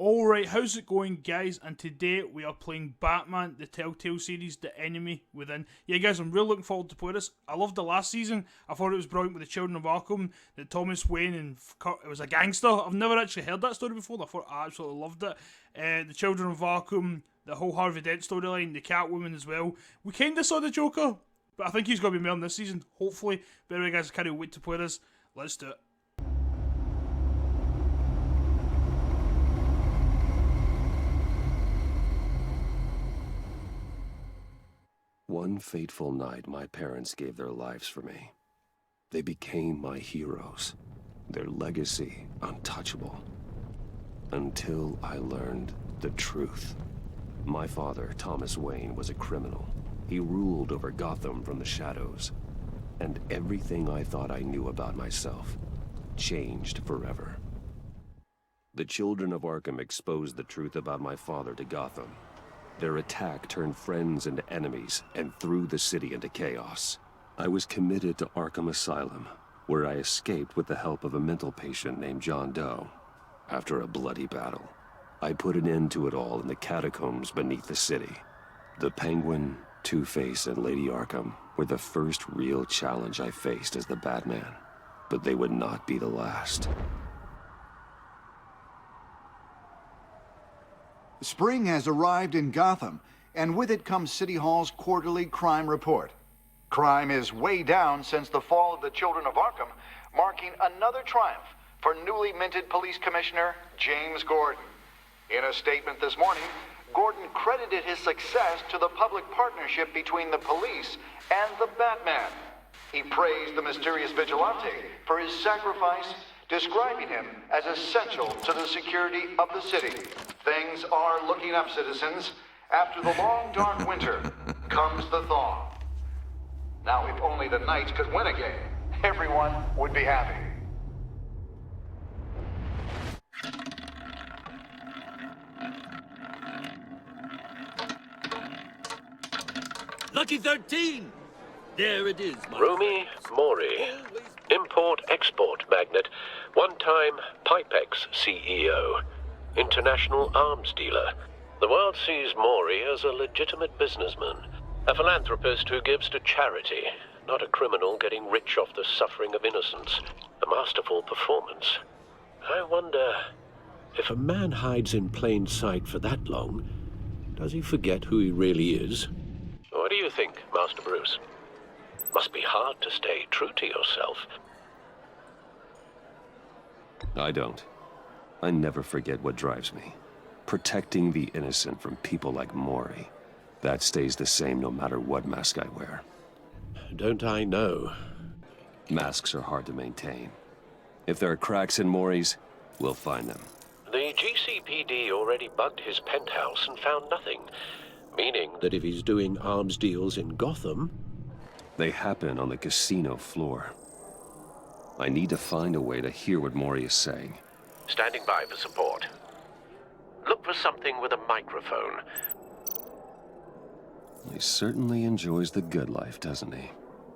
Alright, how's it going, guys? And today we are playing Batman, the Telltale series, The Enemy Within. Yeah, guys, I'm really looking forward to play this. I loved the last season. I thought it was brilliant with the Children of Arkham, that Thomas Wayne and it was a gangster. I've never actually heard that story before. I thought I absolutely loved it. The Children of Arkham, the whole Harvey Dent storyline, the Catwoman as well. We kind of saw the Joker, but I think he's going to be more in this season, hopefully. But anyway, guys, I can't wait to play this. Let's do it. One fateful night, my parents gave their lives for me. They became my heroes, their legacy untouchable. Until I learned the truth. My father, Thomas Wayne, was a criminal. He ruled over Gotham from the shadows. And everything I thought I knew about myself changed forever. The Children of Arkham exposed the truth about my father to Gotham. Their attack turned friends into enemies and threw the city into chaos. I was committed to Arkham Asylum, where I escaped with the help of a mental patient named John Doe. After a bloody battle, I put an end to it all in the catacombs beneath the city. The Penguin, Two-Face, and Lady Arkham were the first real challenge I faced as the Batman, but they would not be the last. Spring has arrived in Gotham, and with it comes City Hall's quarterly crime report. Crime is way down since the fall of the Children of Arkham, marking another triumph for newly minted Police Commissioner James Gordon. In a statement this morning, Gordon credited his success to the public partnership between the police and the Batman. He praised the mysterious vigilante for his sacrifice, describing him as essential to the security of the city. Things are looking up, citizens. After the long, dark winter comes the thaw. Now, if only the Knights could win again, everyone would be happy. Lucky 13! There it is, my Rumi Mori, import-export magnate, one-time Pipex CEO, international arms dealer. The world sees Mori as a legitimate businessman, a philanthropist who gives to charity, not a criminal getting rich off the suffering of innocence. A masterful performance. I wonder, if a man hides in plain sight for that long, does he forget who he really is? What do you think, Master Bruce? Must be hard to stay true to yourself. I don't. I never forget what drives me. Protecting the innocent from people like Mori. That stays the same no matter what mask I wear. Don't I know? Masks are hard to maintain. If there are cracks in Mori's, we'll find them. The GCPD already bugged his penthouse and found nothing, meaning That if he's doing arms deals in Gotham... They happen on the casino floor. I need to find a way to hear what Mori is saying. Standing by for support. Look for something with a microphone. He certainly enjoys the good life, doesn't he?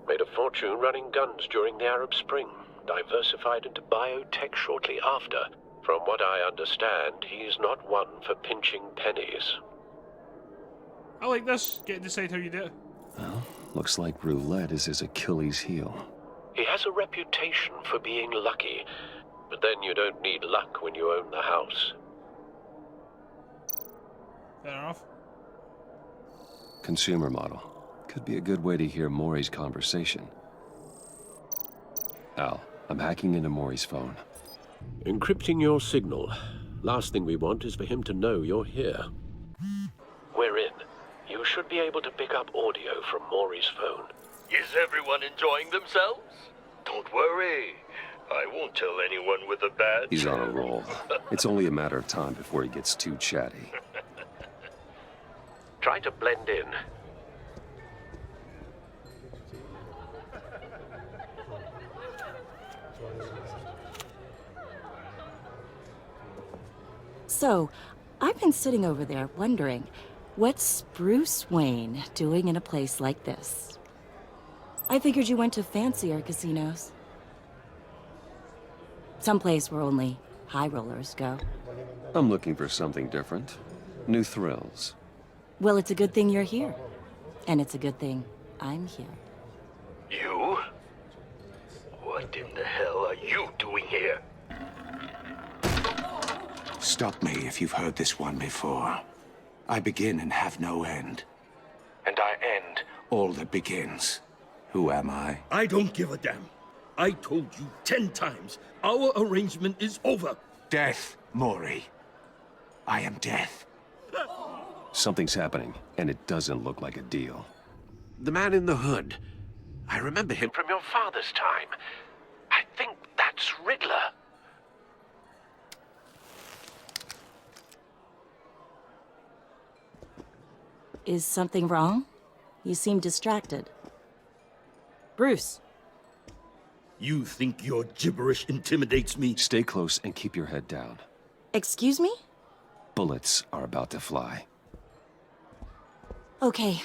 Made a fortune running guns during the Arab Spring. Diversified into biotech shortly after. From what I understand, he's not one for pinching pennies. I like this. Get to decide how you do it. Well, looks like roulette is his Achilles heel. He has a reputation for being lucky, but then you don't need luck when you own the house. Fair enough. Consumer model. Could be a good way to hear Mori's conversation. Al, I'm hacking into Mori's phone. Encrypting your signal. Last thing we want is for him to know you're here. We're in. You should be able to pick up audio from Mori's phone. Is everyone enjoying themselves? Don't worry. I won't tell anyone with a badge. He's on a roll. It's only a matter of time before he gets too chatty. Try to blend in. So, I've been sitting over there wondering, what's Bruce Wayne doing in a place like this? I figured you went to fancier casinos. Someplace where only high rollers go. I'm looking for something different. New thrills. Well, it's a good thing you're here. And it's a good thing I'm here. You? What in the hell are you doing here? Stop me if you've heard this one before. I begin and have no end. And I end all that begins. Who am I? I don't give a damn. I told you 10 times. Our arrangement is over. Death, Mori. I am death. Something's happening, and it doesn't look like a deal. The man in the hood. I remember him from your father's time. I think that's Riddler. Is something wrong? You seem distracted. Bruce. You think your gibberish intimidates me? Stay close and keep your head down. Excuse me? Bullets are about to fly. Okay.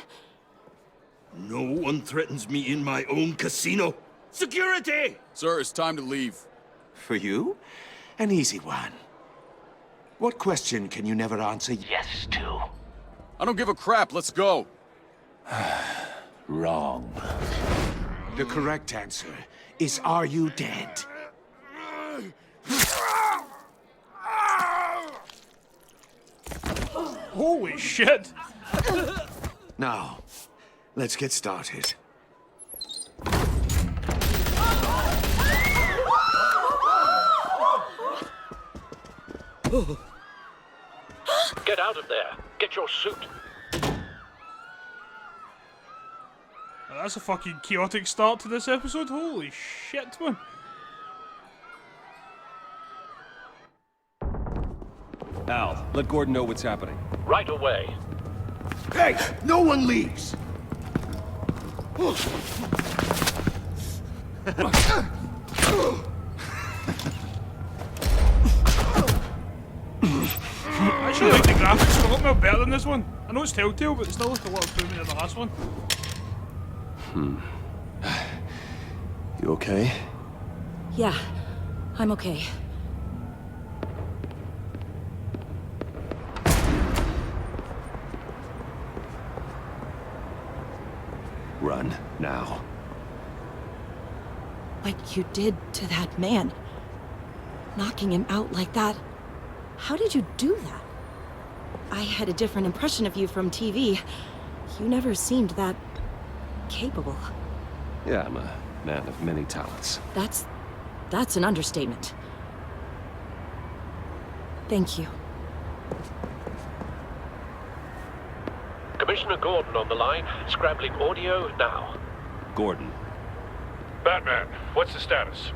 No one threatens me in my own casino. Security! Sir, it's time to leave. For you? An easy one. What question can you never answer yes to? I don't give a crap. Let's go. Wrong. The correct answer is, are you dead? Holy shit! Now, let's get started. Get out of there. Get your suit. That's a fucking chaotic start to this episode. Holy shit, man. Al, let Gordon know what's happening. Right away. Hey, no one leaves! I actually like the graphics a lot more better than this one. I know it's Telltale, but they still look a lot improvement than the last one. You okay? Yeah, I'm okay. Run, now. What you did to that man. Knocking him out like that. How did you do that? I had a different impression of you from TV. You never seemed that capable. Yeah, I'm a man of many talents. That's an understatement. Thank you. Commissioner Gordon on the line. Scrambling audio now. Gordon. Batman, what's the status?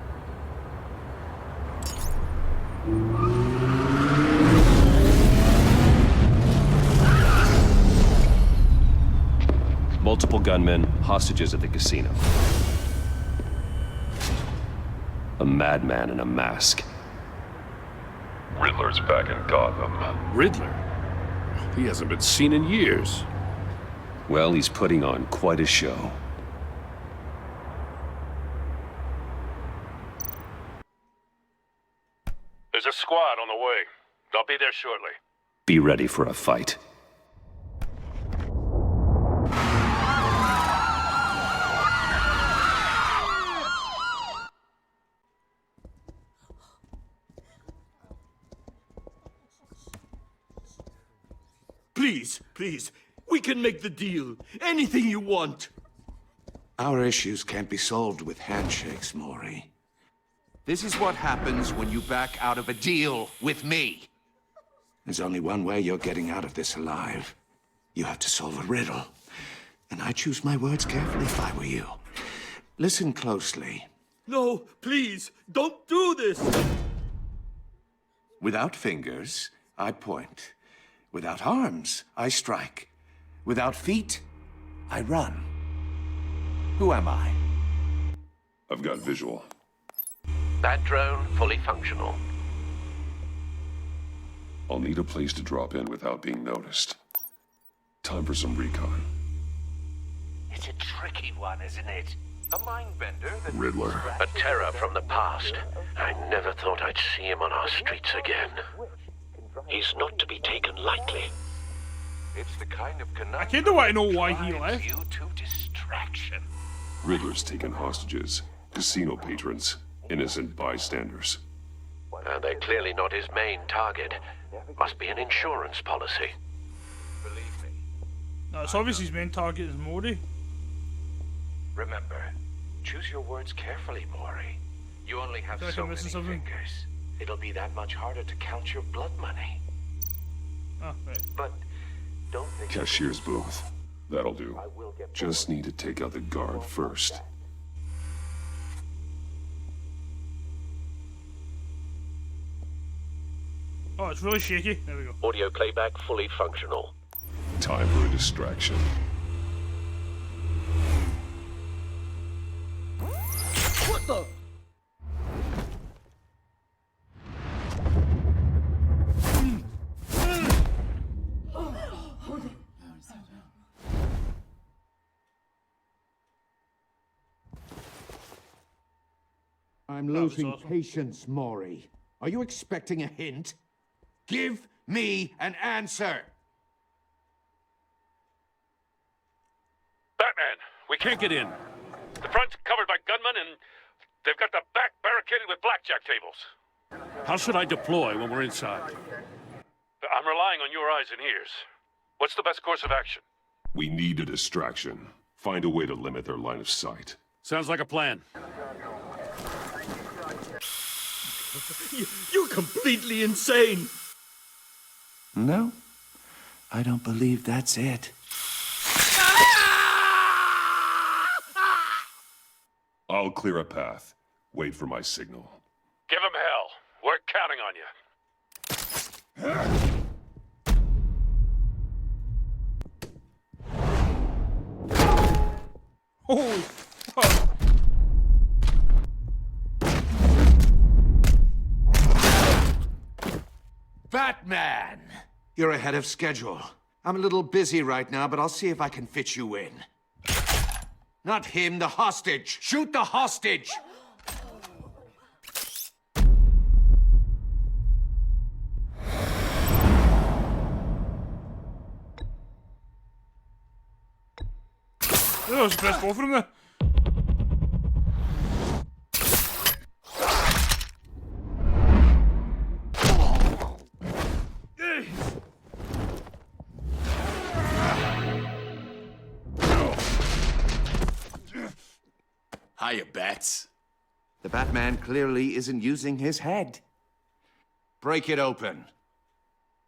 Multiple gunmen, hostages at the casino. A madman in a mask. Riddler's back in Gotham. Riddler? He hasn't been seen in years. Well, he's putting on quite a show. There's a squad on the way. I'll be there shortly. Be ready for a fight. Please, please, we can make the deal. Anything you want. Our issues can't be solved with handshakes, Mori. This is what happens when you back out of a deal with me. There's only one way you're getting out of this alive. You have to solve a riddle. And I choose my words carefully if I were you. Listen closely. No, please, don't do this. Without fingers, I point. Without arms, I strike. Without feet, I run. Who am I? I've got visual. That drone fully functional. I'll need a place to drop in without being noticed. Time for some recon. It's a tricky one, isn't it? A mind bender that... Riddler. A terror from the past. I never thought I'd see him on our streets again. He's not to be taken lightly. It's the kind of conundrum I kinda want to know why he drives left. you to distraction. Riddler's taken hostages, casino patrons, innocent bystanders. And they're clearly not his main target. Must be an insurance policy. Believe me. No, it's obvious his main target is Mori. Remember, choose your words carefully, Maury. You only have feel like so I'm many missing something. fingers. It'll be that much harder to count your blood money. Oh, right. But don't think... Cashier's booth. That'll do. I will get Just need to take out the guard first. Oh, it's really shaky. There we go. Audio playback fully functional. Time for a distraction. What the? I'm That was losing awesome. patience, Maury. Are you expecting a hint? Give me an answer! Batman, we can't get in. The front's covered by gunmen, and they've got the back barricaded with blackjack tables. How should I deploy when we're inside? I'm relying on your eyes and ears. What's the best course of action? We need a distraction. Find a way to limit their line of sight. Sounds like a plan. You're completely insane! No, I don't believe that's it. I'll clear a path. Wait for my signal. Give him hell. We're counting on you. Holy fuck. Batman! You're ahead of schedule. I'm a little busy right now, but I'll see if I can fit you in. Not him, the hostage! Shoot the hostage! I was pressed both of them there. Hiya, Bats. The Batman clearly isn't using his head. Break it open.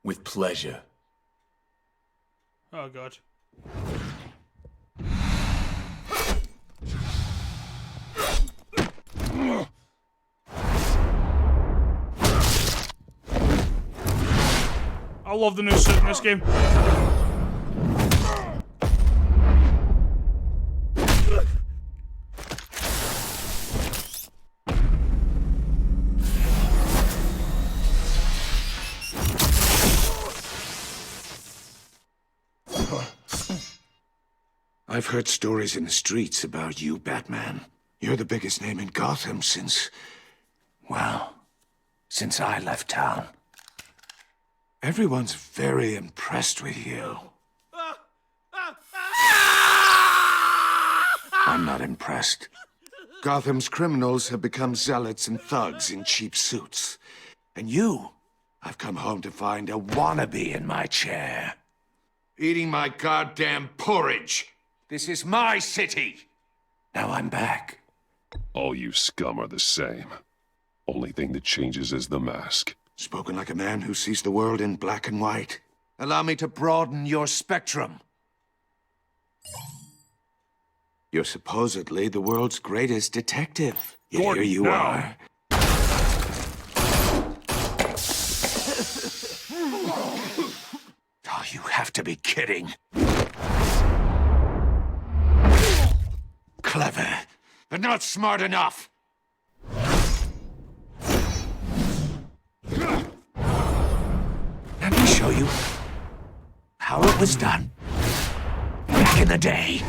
With pleasure. Oh god. I love the new suit in this game. I've heard stories in the streets about you, Batman. You're the biggest name in Gotham since... well, since I left town. Everyone's very impressed with you. I'm not impressed. Gotham's criminals have become zealots and thugs in cheap suits. And you, I've come home to find a wannabe in my chair. Eating my goddamn porridge. This is my city. Now I'm back. All you scum are the same. Only thing that changes is the mask. Spoken like a man who sees the world in black and white. Allow me to broaden your spectrum. You're supposedly the world's greatest detective. Yet here you are. Oh, you have to be kidding. Clever, but not smart enough. Let me show you how it was done back in the day.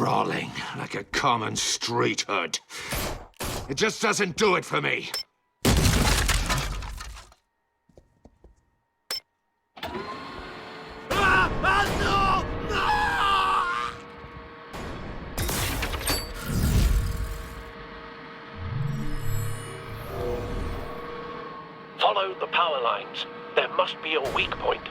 Brawling like a common street hood. It just doesn't do it for me. Follow the power lines. There must be a weak point.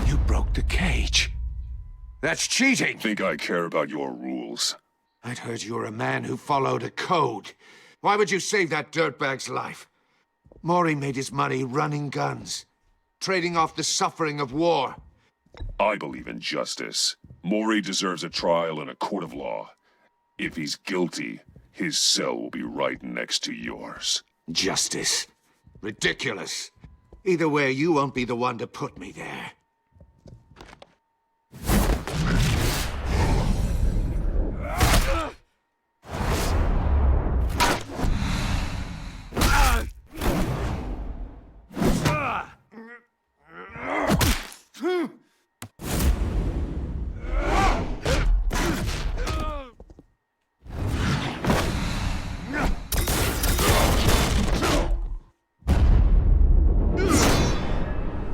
You broke the cage. That's cheating. Think I care about your rules? I'd heard you were a man who followed a code. Why would you save that dirtbag's life? Maury made his money running guns, trading off the suffering of war. I believe in justice. Maury deserves a trial in a court of law. If he's guilty, his cell will be right next to yours. Justice. Ridiculous. Either way, you won't be the one to put me there.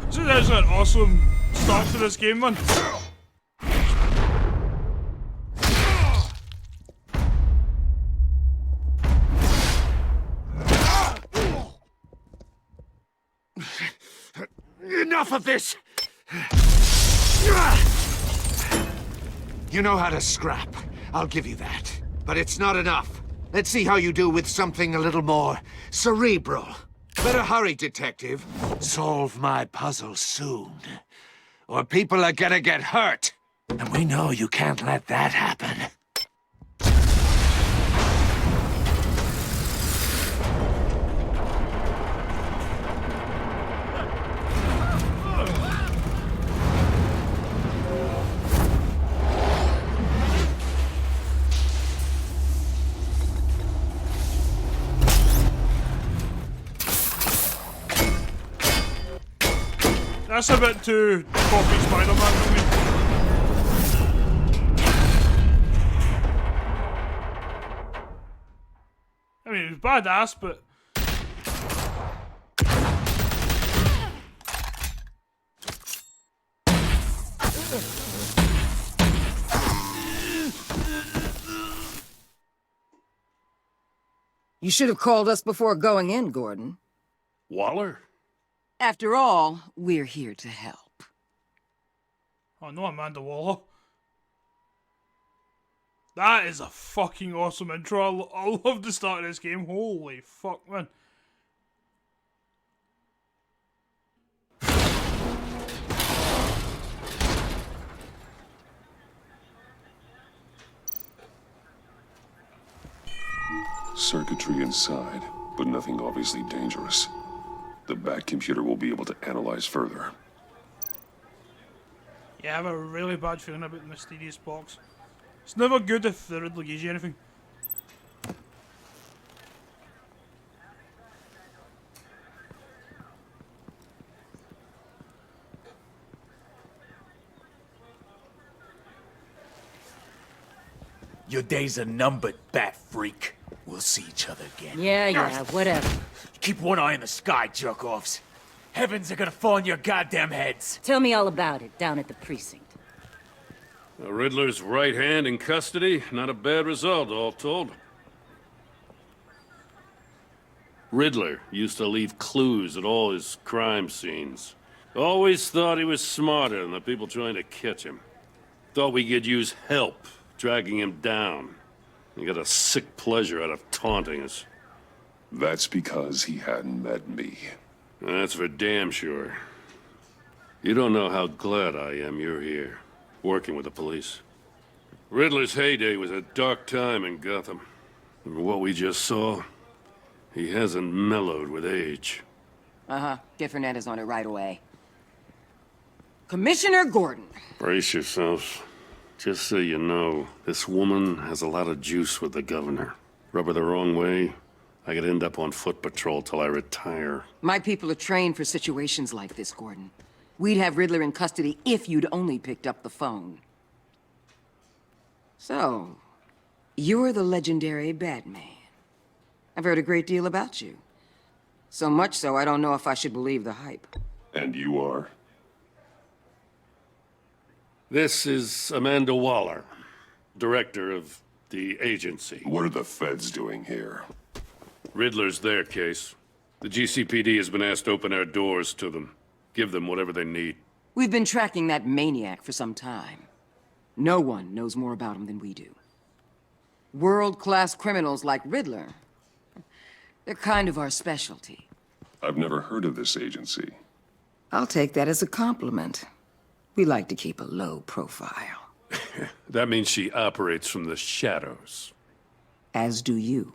So that's an awesome start to this game, man. Enough of this! You know how to scrap. I'll give you that. But it's not enough. Let's see how you do with something a little more cerebral. Better hurry, detective. Solve my puzzle soon. Or people are gonna get hurt. And we know you can't let that happen. That's a bit too copy Spider-Man for me. I mean, it was badass, but... You should have called us before going in, Gordon. Waller? After all, we're here to help. Oh no, Amanda Waller. That is a fucking awesome intro. I love the start of this game. Holy fuck, man. Circuitry inside, but nothing obviously dangerous. The Bat computer will be able to analyze further. Yeah, I have a really bad feeling about the mysterious box. It's never good if the Riddler gives you anything. Your days are numbered, Bat Freak. We'll see each other again. Yeah, whatever. Keep one eye in the sky, jerk-offs. Heavens are gonna fall on your goddamn heads. Tell me all about it down at the precinct. The Riddler's right hand in custody. Not a bad result, all told. Riddler used to leave clues at all his crime scenes. Always thought he was smarter than the people trying to catch him. Thought we could use help dragging him down. He got a sick pleasure out of taunting us. That's because he hadn't met me. That's for damn sure. You don't know how glad I am you're here, working with the police. Riddler's heyday was a dark time in Gotham. And what we just saw, he hasn't mellowed with age. Uh-huh. Get Fernandez on it right away. Commissioner Gordon. Brace yourselves. Just so you know, this woman has a lot of juice with the governor. Rub her the wrong way, I could end up on foot patrol till I retire. My people are trained for situations like this, Gordon. We'd have Riddler in custody if you'd only picked up the phone. So, you're the legendary Batman. I've heard a great deal about you. So much so, I don't know if I should believe the hype. And you are? This is Amanda Waller, director of the agency. What are the feds doing here? Riddler's their case. The GCPD has been asked to open our doors to them. Give them whatever they need. We've been tracking that maniac for some time. No one knows more about him than we do. World-class criminals like Riddler. They're kind of our specialty. I've never heard of this agency. I'll take that as a compliment. We like to keep a low profile. That means she operates from the shadows. As do you.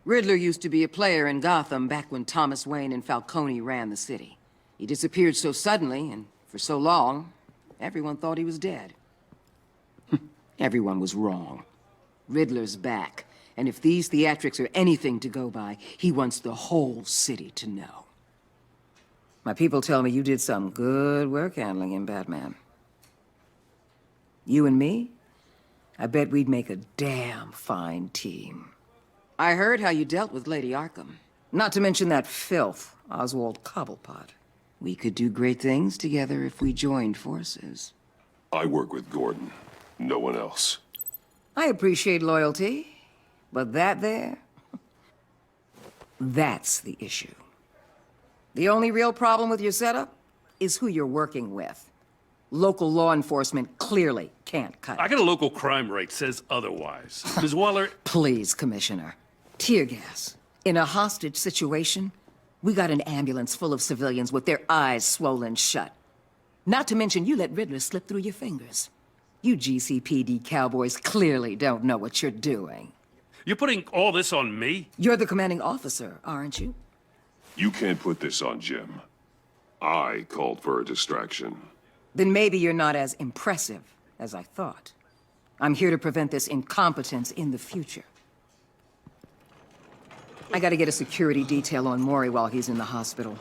Riddler used to be a player in Gotham back when Thomas Wayne and Falcone ran the city. He disappeared so suddenly, and for so long, everyone thought he was dead. Everyone was wrong. Riddler's back, and if these theatrics are anything to go by, he wants the whole city to know. My people tell me you did some good work handling him, Batman. You and me? I bet we'd make a damn fine team. I heard how you dealt with Lady Arkham. Not to mention that filth, Oswald Cobblepot. We could do great things together if we joined forces. I work with Gordon. No one else. I appreciate loyalty, but that there... that's the issue. The only real problem with your setup is who you're working with. Local law enforcement clearly can't cut it. I got a local crime rate says otherwise. Ms. Waller... Please, Commissioner. Tear gas. In a hostage situation, we got an ambulance full of civilians with their eyes swollen shut. Not to mention you let Riddler slip through your fingers. You GCPD cowboys clearly don't know what you're doing. You're putting all this on me? You're the commanding officer, aren't you? You can't put this on Jim. I called for a distraction. Then maybe you're not as impressive as I thought. I'm here to prevent this incompetence in the future. I gotta get a security detail on Maury while he's in the hospital.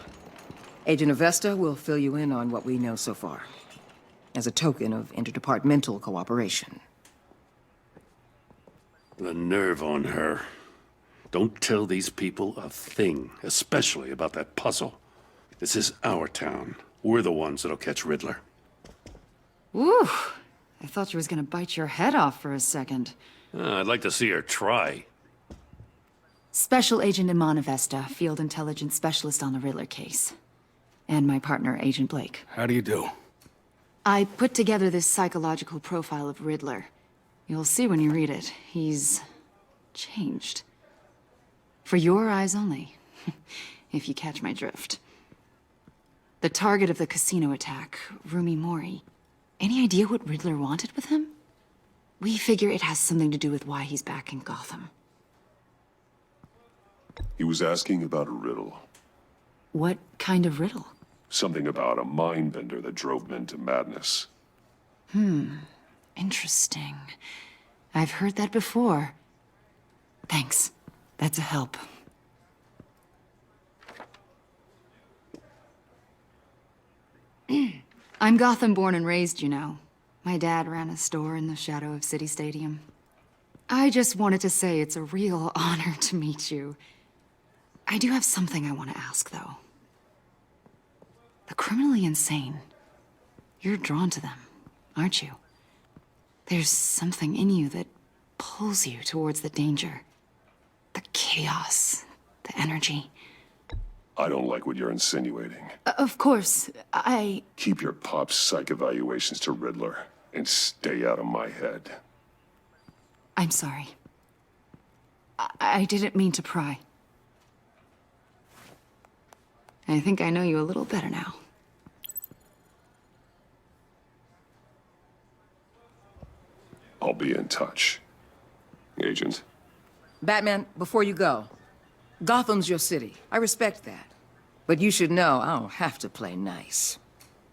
Agent Avesta will fill you in on what we know so far, as a token of interdepartmental cooperation. The nerve on her. Don't tell these people a thing, especially about that puzzle. This is our town. We're the ones that'll catch Riddler. Ooh, I thought you was gonna bite your head off for a second. I'd like to see her try. Special Agent Iman Avesta, Field Intelligence Specialist on the Riddler case. And my partner, Agent Blake. How do you do? I put together this psychological profile of Riddler. You'll see when you read it. He's... changed. For your eyes only, if you catch my drift. The target of the casino attack, Rumi Mori. Any idea what Riddler wanted with him? We figure it has something to do with why he's back in Gotham. He was asking about a riddle. What kind of riddle? Something about a mind bender that drove men to madness. Interesting. I've heard that before. Thanks. That's a help. I'm Gotham born and raised, you know. My dad ran a store in the shadow of City Stadium. I just wanted to say it's a real honor to meet you. I do have something I want to ask, though. The criminally insane. You're drawn to them, aren't you? There's something in you that pulls you towards the danger. The chaos, the energy. I don't like what you're insinuating. Of course, Keep your pop psych evaluations to Riddler and stay out of my head. I'm sorry. I didn't mean to pry. I think I know you a little better now. I'll be in touch. Agent. Batman, before you go, Gotham's your city. I respect that. But you should know I don't have to play nice.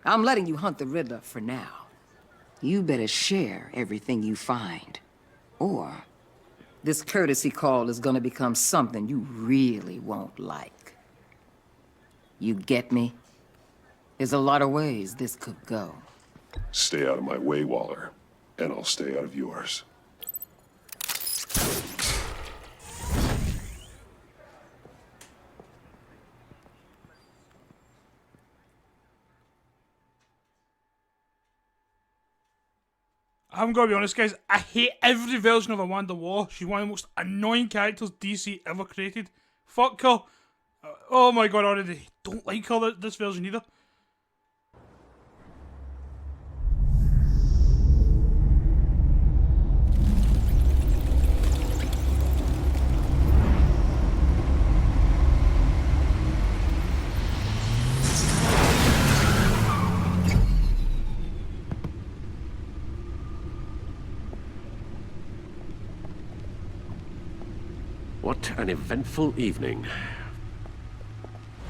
I'm letting you hunt the Riddler for now. You better share everything you find. Or this courtesy call is gonna become something you really won't like. You get me? There's a lot of ways this could go. Stay out of my way, Waller, and I'll stay out of yours. I'm gonna be honest, guys. I hate every version of Amanda Waller. She's one of the most annoying characters DC ever created. Fuck her. Oh my god, I already don't like her this version either. What an eventful evening.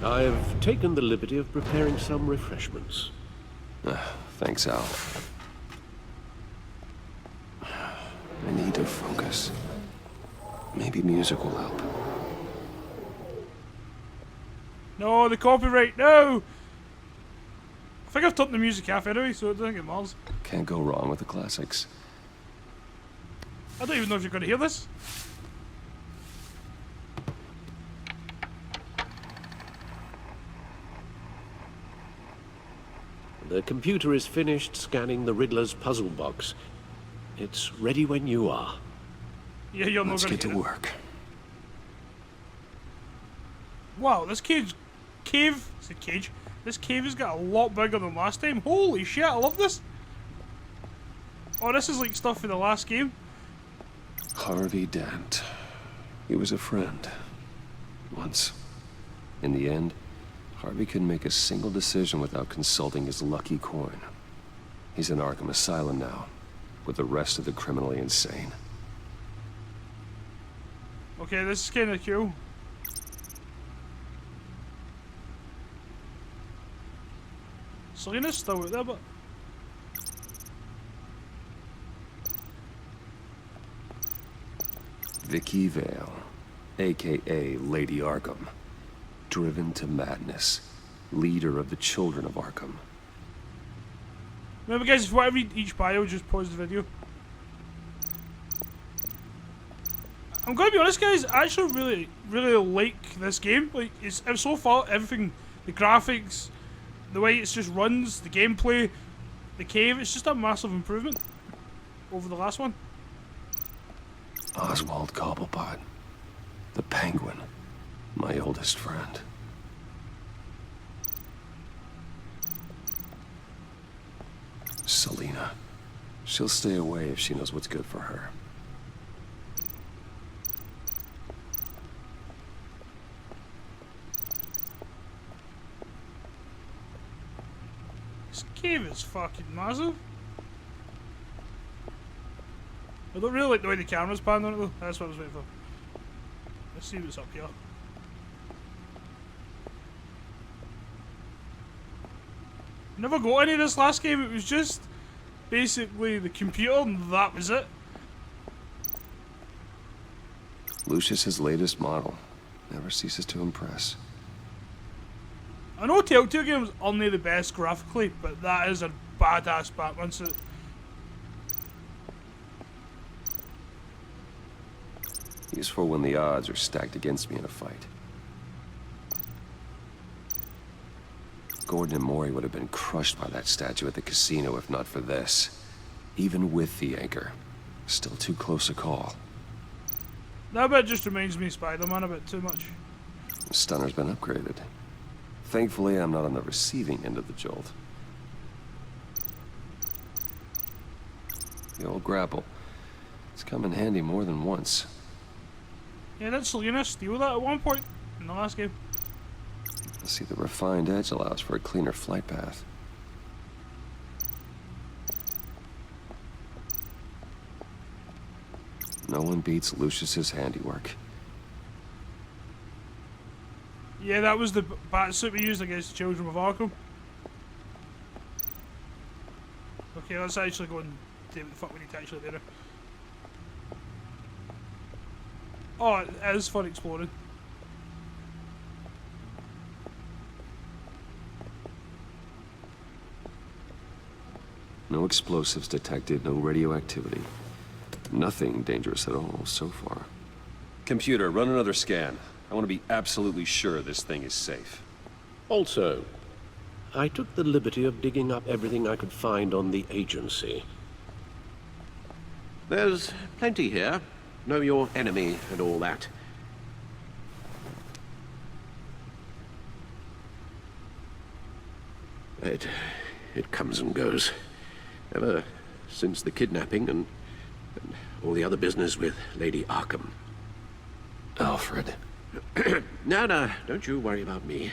I've taken the liberty of preparing some refreshments. Thanks, Al. I need to focus. Maybe music will help. No, the copyright, no! I think I've turned the music off anyway, so it doesn't get miles. Can't go wrong with the classics. I don't even know if you're going to hear this. The computer is finished scanning the Riddler's puzzle box. It's ready when you are. Yeah, you're not Let's gonna get to work. Wow, this cave, this cave has got a lot bigger than last time. Holy shit, I love this. Oh, this is like stuff for the last game. Harvey Dent. He was a friend. Once. In the end, Harvey couldn't make a single decision without consulting his lucky coin. He's in Arkham Asylum now, with the rest of the criminally insane. Okay, this is kind of cool. Selena's still out there, but... Vicky Vale, aka Lady Arkham. Driven to madness. Leader of the Children of Arkham. Remember guys, if you want to read each bio, just pause the video. I'm gonna be honest guys, I actually really like this game. Like, it's so far, everything, the graphics, the way it just runs, the gameplay, the cave, it's just a massive improvement over the last one. Oswald Cobblepot. The Penguin. My oldest friend. Selina. She'll stay away if she knows what's good for her. This cave is fucking massive. I don't really like the way the camera's panned on it though. That's what I was waiting for. Let's see what's up here. Never got any of this last game, it was just basically the computer and that was it. Lucius's latest model. Never ceases to impress. I know Telltale games aren't the best graphically, but that is a badass Batman suit. Useful when the odds are stacked against me in a fight. Gordon and Maury would have been crushed by that statue at the casino if not for this. Even with the anchor. Still too close a call. That bit just reminds me of Spider-Man a bit too much. The stunner's been upgraded. Thankfully, I'm not on the receiving end of the jolt. The old grapple. It's come in handy more than once. Yeah, did Selena steal that at one point in the last game? I see the refined edge allows for a cleaner flight path. No one beats Lucius's handiwork. Yeah, that was the bat suit we used against the Children of Arkham. Okay, let's actually go and do what the fuck we need to actually do. Oh, it is fun exploring. No explosives detected, no radioactivity. Nothing dangerous at all so far. Computer, run another scan. I want to be absolutely sure this thing is safe. Also, I took the liberty of digging up everything I could find on the agency. There's plenty here. Know your enemy and all that. It comes and goes. Ever since the kidnapping and all the other business with Lady Arkham. Alfred. No, don't you worry about me.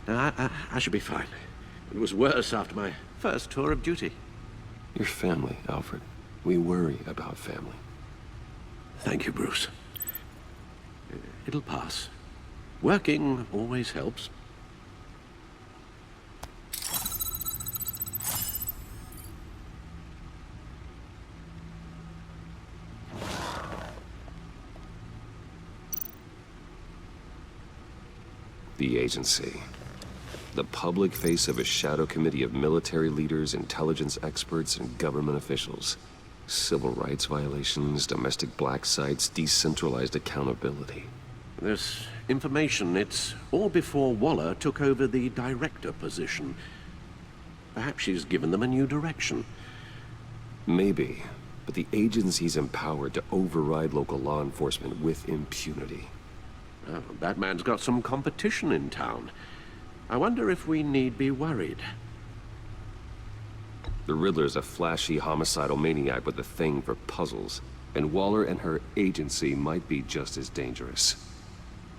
No, I should be fine. It was worse after my first tour of duty. Your family, Alfred. We worry about family. Thank you, Bruce. It'll pass. Working always helps. The agency. The public face of a shadow committee of military leaders, intelligence experts, and government officials. Civil rights violations, domestic black sites, decentralized accountability. This information, it's all before Waller took over the director position. Perhaps she's given them a new direction. Maybe, but the agency's empowered to override local law enforcement with impunity. Oh, Batman's got some competition in town. I wonder if we need be worried. The Riddler's a flashy, homicidal maniac with a thing for puzzles, and Waller and her agency might be just as dangerous.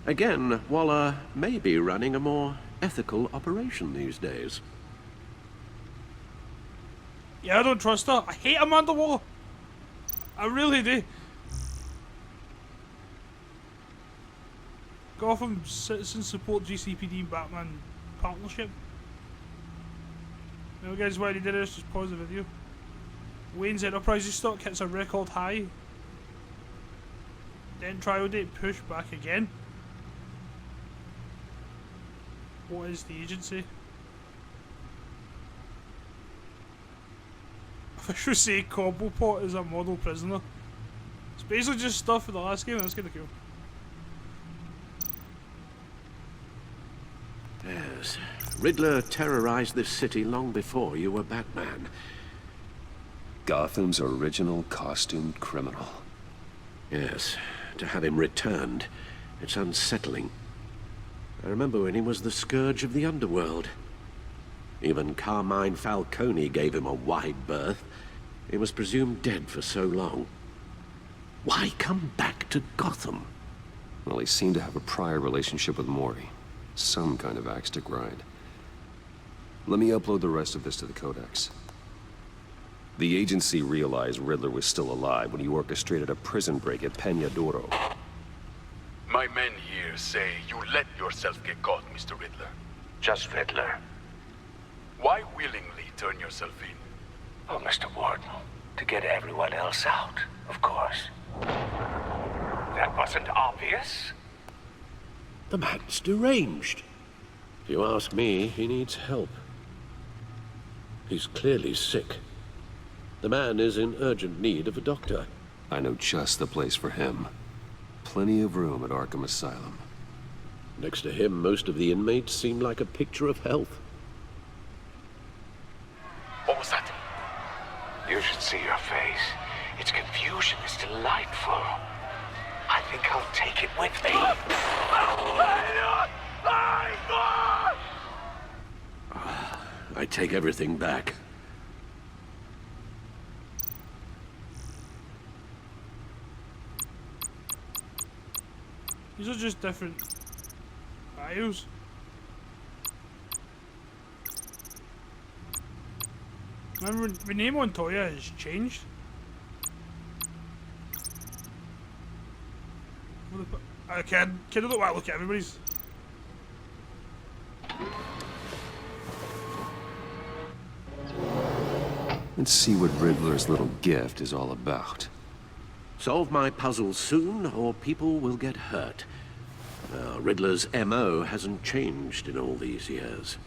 Again, Waller may be running a more ethical operation these days. Yeah, I don't trust her. I hate Amanda Waller. I really do. Gotham Citizens support GCPD and Batman partnership. Now guys, why they did this, just pause the video. Wayne's Enterprises stock hits a record high. Then trial date pushed back again. What is the agency? Officials say Cobblepot is a model prisoner. It's basically just stuff for the last game, that's kinda cool. Yes. Riddler terrorized this city long before you were Batman. Gotham's original costumed criminal. Yes. To have him returned, it's unsettling. I remember when he was the scourge of the underworld. Even Carmine Falcone gave him a wide berth. He was presumed dead for so long. Why come back to Gotham? Well, he seemed to have a prior relationship with Mori. Some kind of axe to grind. Let me upload the rest of this to the Codex. The agency realized Riddler was still alive when he orchestrated a prison break at Peñadoro. My men here say you let yourself get caught, Mr. Riddler. Just Riddler. Why willingly turn yourself in? Oh, Mr. Warden, to get everyone else out, of course. That wasn't obvious. The man's deranged. If you ask me, he needs help. He's clearly sick. The man is in urgent need of a doctor. I know just the place for him. Plenty of room at Arkham Asylum. Next to him, most of the inmates seem like a picture of health. What was that? You should see your face. Its confusion is delightful. I think I'll take it with me. I take everything back. These are just different bios. Remember, the name on Toya has changed. I can't look at everybody's. Let's see what Riddler's little gift is all about. Solve my puzzles soon, or people will get hurt. Riddler's MO hasn't changed in all these years.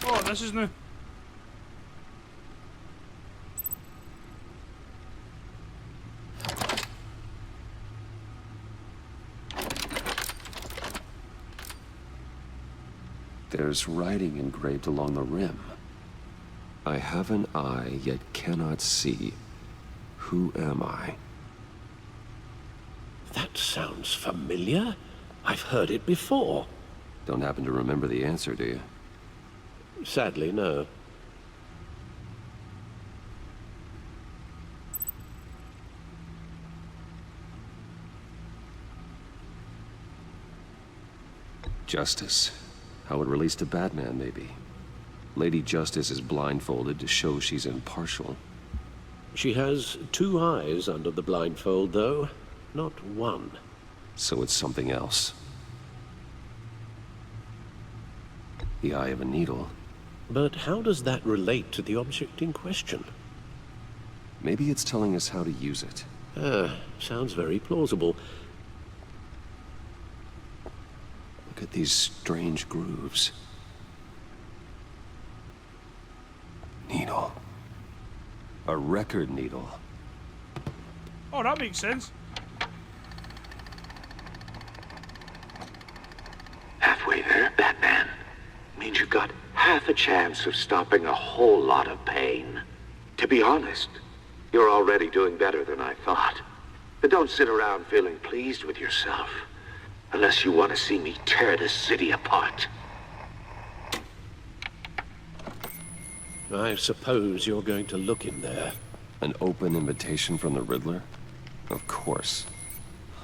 Oh, this is new. There's writing engraved along the rim. I have an eye, yet cannot see. Who am I? That sounds familiar. I've heard it before. Don't happen to remember the answer, do you? Sadly, no. Justice. How it relates to Batman, maybe. Lady Justice is blindfolded to show she's impartial. She has two eyes under the blindfold, though, not one. So it's something else. The eye of a needle. But how does that relate to the object in question? Maybe it's telling us how to use it. Sounds very plausible. Look at these strange grooves. Needle. A record needle. Oh, that makes sense. Halfway there, Batman. Means you've got half a chance of stopping a whole lot of pain. To be honest, you're already doing better than I thought. But don't sit around feeling pleased with yourself. Unless you want to see me tear this city apart. I suppose you're going to look in there. An open invitation from the Riddler? Of course.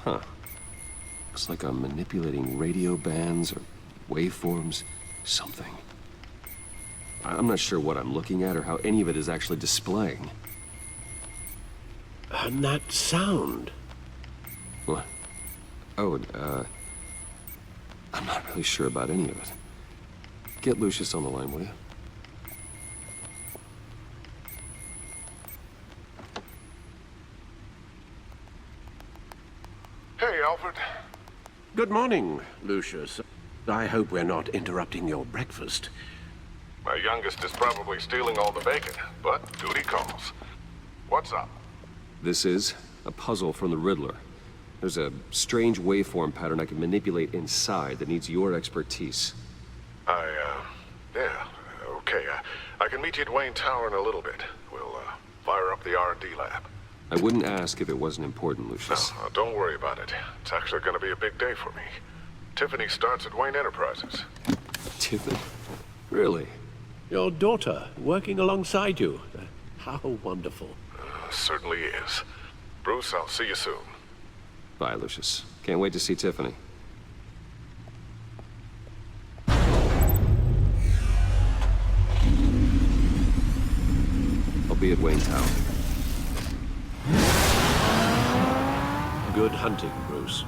Huh. Looks like I'm manipulating radio bands or waveforms. Something. I'm not sure what I'm looking at or how any of it is actually displaying. And that sound. What? Oh, I'm not really sure about any of it. Get Lucius on the line, will you? Hey, Alfred. Good morning, Lucius. I hope we're not interrupting your breakfast. My youngest is probably stealing all the bacon, but duty calls. What's up? This is a puzzle from the Riddler. There's a strange waveform pattern I can manipulate inside that needs your expertise. Yeah, okay. I can meet you at Wayne Tower in a little bit. We'll, fire up the R&D lab. I wouldn't ask if it wasn't important, Lucius. No, don't worry about it. It's actually gonna be a big day for me. Tiffany starts at Wayne Enterprises. Tiffany? Really? Your daughter, working alongside you. How wonderful. Certainly is. Bruce, I'll see you soon. Bye, Lucius. Can't wait to see Tiffany. I'll be at Wayne Tower. Good hunting, Bruce.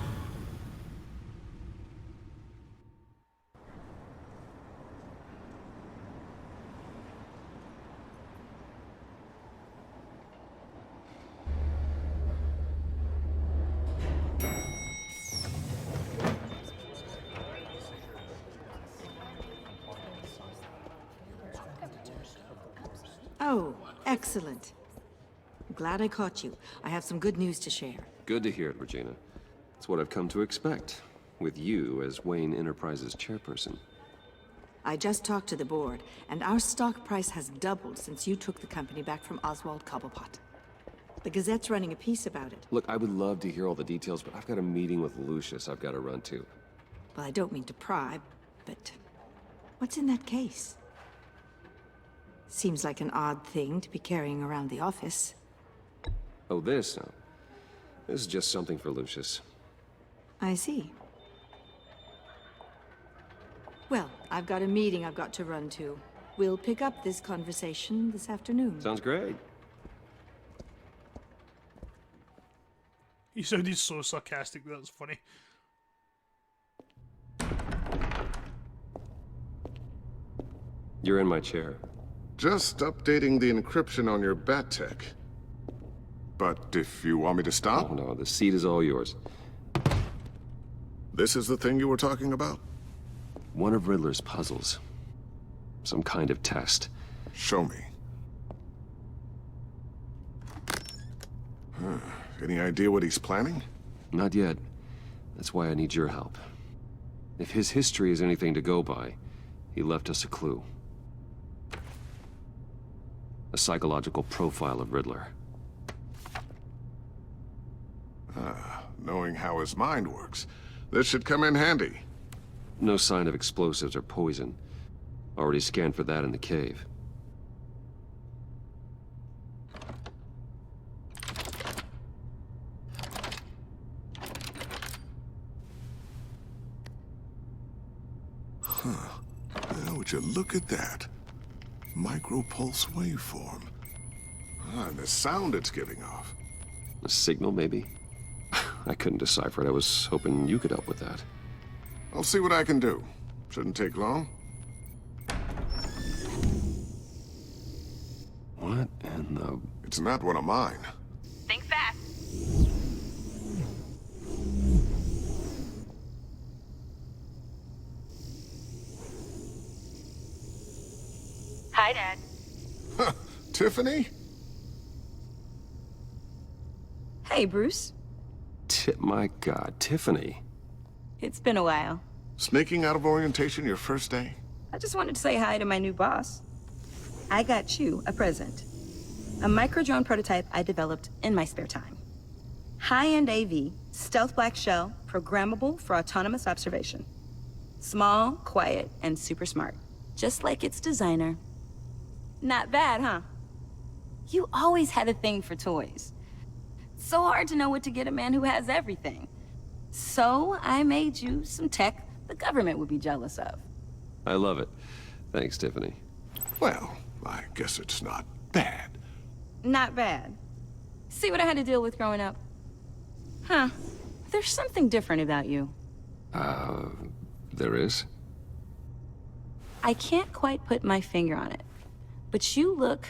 Oh, excellent. I'm glad I caught you. I have some good news to share. Good to hear it, Regina. It's what I've come to expect, with you as Wayne Enterprises chairperson. I just talked to the board, and our stock price has doubled since you took the company back from Oswald Cobblepot. The Gazette's running a piece about it. Look, I would love to hear all the details, but I've got a meeting with Lucius I've got to run to. Well, I don't mean to pry, but what's in that case? Seems like an odd thing to be carrying around the office. Oh, this? No. This is just something for Lucius. I see. Well, I've got a meeting I've got to run to. We'll pick up this conversation this afternoon. Sounds great. He sounded so sarcastic. That's funny. You're in my chair. Just updating the encryption on your bat tech. But if you want me to stop... Oh, no, the seat is all yours. This is the thing you were talking about? One of Riddler's puzzles. Some kind of test. Show me. Any idea what he's planning? Not yet. That's why I need your help. If his history is anything to go by, he left us a clue. A psychological profile of Riddler. Knowing how his mind works, this should come in handy. No sign of explosives or poison. Already scanned for that in the cave. Now, would you look at that? Micropulse waveform. And the sound it's giving off. A signal, maybe? I couldn't decipher it. I was hoping you could help with that. I'll see what I can do. Shouldn't take long. What in the... It's not one of mine. Think fast. Hi, Dad. Tiffany? Hey, Bruce. My God, Tiffany. It's been a while. Sneaking out of orientation your first day? I just wanted to say hi to my new boss. I got you a present. A micro-drone prototype I developed in my spare time. High-end AV, stealth black shell, programmable for autonomous observation. Small, quiet, and super smart. Just like its designer. Not bad, huh? You always had a thing for toys. So hard to know what to get a man who has everything. So I made you some tech the government would be jealous of. I love it. Thanks, Tiffany. Well, I guess it's not bad. Not bad. See what I had to deal with growing up? Huh. There's something different about you. There is? I can't quite put my finger on it. But you look...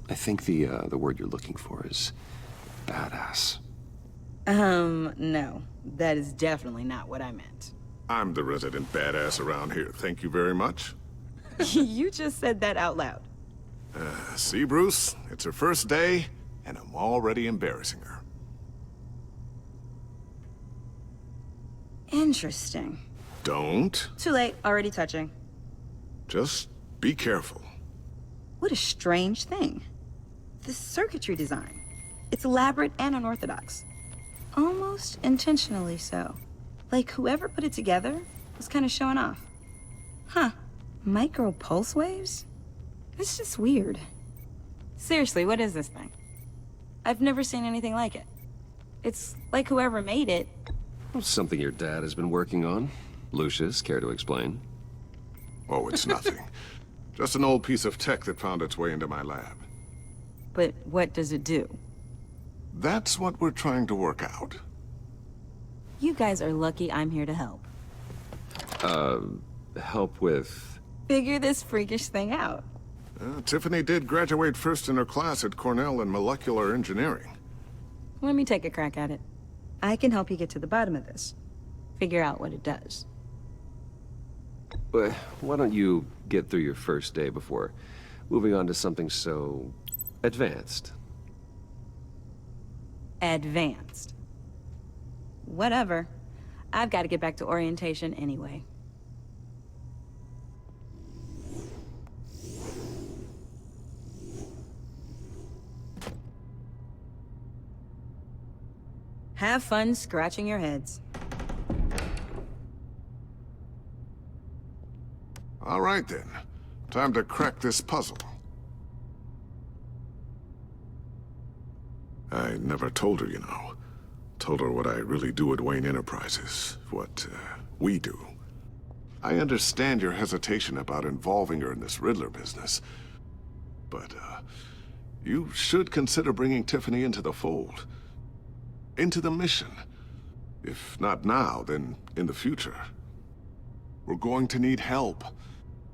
I think the word you're looking for is badass. No. That is definitely not what I meant. I'm the resident badass around here. Thank you very much. You just said that out loud. See, Bruce? It's her first day, and I'm already embarrassing her. Interesting. Don't. Too late. Already touching. Just be careful. What a strange thing. The circuitry design. It's elaborate and unorthodox. Almost intentionally so. Like whoever put it together was kind of showing off. Huh. Micro pulse waves? It's just weird. Seriously, what is this thing? I've never seen anything like it. It's like whoever made it... Something your dad has been working on. Lucius, care to explain? Oh, it's nothing. Just an old piece of tech that found its way into my lab. But what does it do? That's what we're trying to work out. You guys are lucky I'm here to help. Help with... Figure this freakish thing out. Tiffany did graduate first in her class at Cornell in molecular engineering. Let me take a crack at it. I can help you get to the bottom of this. Figure out what it does. Why don't you get through your first day before moving on to something so... advanced? Advanced. Whatever. I've got to get back to orientation anyway. Have fun scratching your heads. All right, then. Time to crack this puzzle. I never told her, you know. Told her what I really do at Wayne Enterprises. What, we do. I understand your hesitation about involving her in this Riddler business. But, You should consider bringing Tiffany into the fold. Into the mission. If not now, then in the future. We're going to need help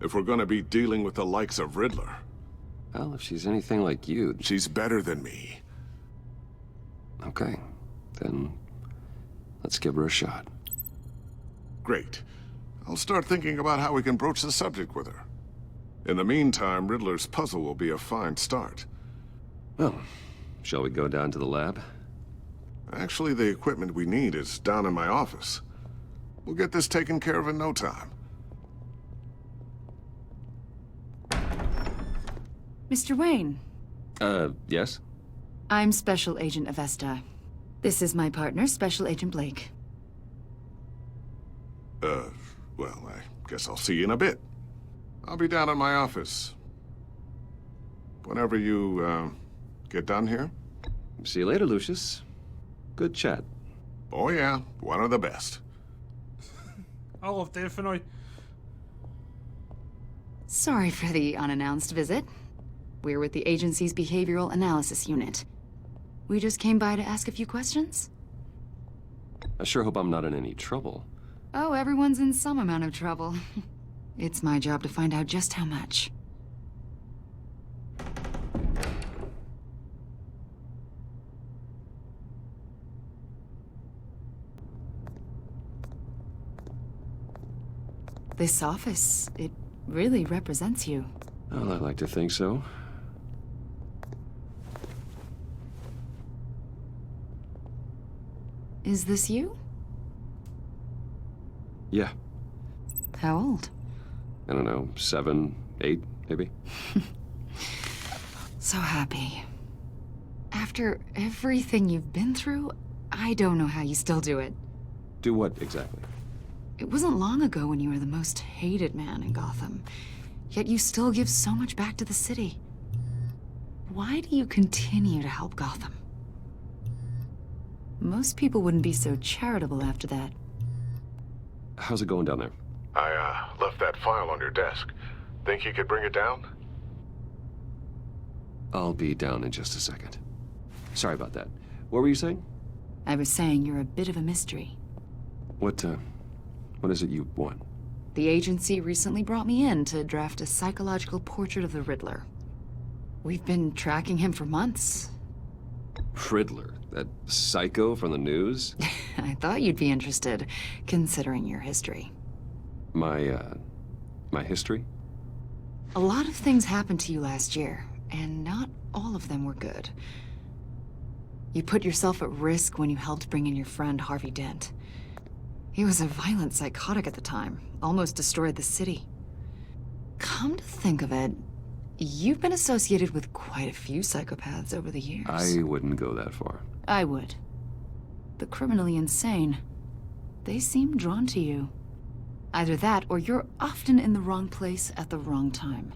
if we're going to be dealing with the likes of Riddler. Well, if she's anything like you... She's better than me. Okay, then let's give her a shot. Great. I'll start thinking about how we can broach the subject with her. In the meantime, Riddler's puzzle will be a fine start. Well, shall we go down to the lab? Actually, the equipment we need is down in my office. We'll get this taken care of in no time. Mr. Wayne. Yes? I'm Special Agent Avesta. This is my partner, Special Agent Blake. Well, I guess I'll see you in a bit. I'll be down in my office. Whenever you, get done here. See you later, Lucius. Good chat. Oh yeah, one of the best. I love Tiffany. Sorry for the unannounced visit. We're with the agency's Behavioral Analysis Unit. We just came by to ask a few questions. I sure hope I'm not in any trouble. Oh, everyone's in some amount of trouble. It's my job to find out just how much. This office, it really represents you. Well, I like to think so. Is this you? Yeah. How old? I don't know, 7, 8, maybe? So happy. After everything you've been through, I don't know how you still do it. Do what, exactly? It wasn't long ago when you were the most hated man in Gotham. Yet you still give so much back to the city. Why do you continue to help Gotham? Most people wouldn't be so charitable after that. How's it going down there? I, left that file on your desk. Think you could bring it down? I'll be down in just a second. Sorry about that. What were you saying? I was saying you're a bit of a mystery. What is it you want? The agency recently brought me in to draft a psychological portrait of the Riddler. We've been tracking him for months. Riddler? That psycho from the news? I thought you'd be interested, considering your history. My history? A lot of things happened to you last year, and not all of them were good. You put yourself at risk when you helped bring in your friend Harvey Dent. He was a violent psychotic at the time, almost destroyed the city. Come to think of it, you've been associated with quite a few psychopaths over the years. I wouldn't go that far. I would. The criminally insane, they seem drawn to you. Either that, or you're often in the wrong place at the wrong time.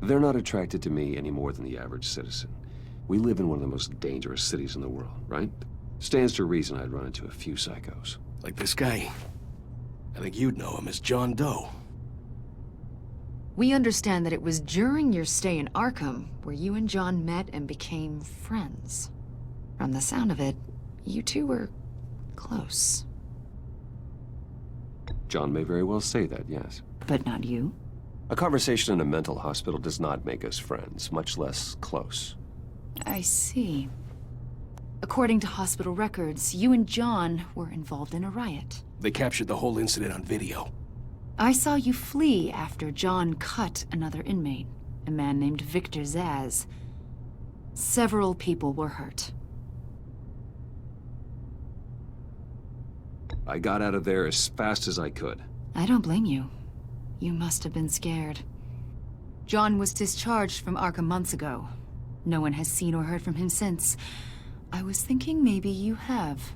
They're not attracted to me any more than the average citizen. We live in one of the most dangerous cities in the world, right? Stands to reason I'd run into a few psychos. Like this guy. I think you'd know him as John Doe. We understand that it was during your stay in Arkham where you and John met and became friends. From the sound of it, you two were close. John may very well say that, yes. But not you? A conversation in a mental hospital does not make us friends, much less close. I see. According to hospital records, you and John were involved in a riot. They captured the whole incident on video. I saw you flee after John cut another inmate, a man named Victor Zsasz. Several people were hurt. I got out of there as fast as I could. I don't blame you. You must have been scared. John was discharged from Arkham months ago. No one has seen or heard from him since. I was thinking maybe you have.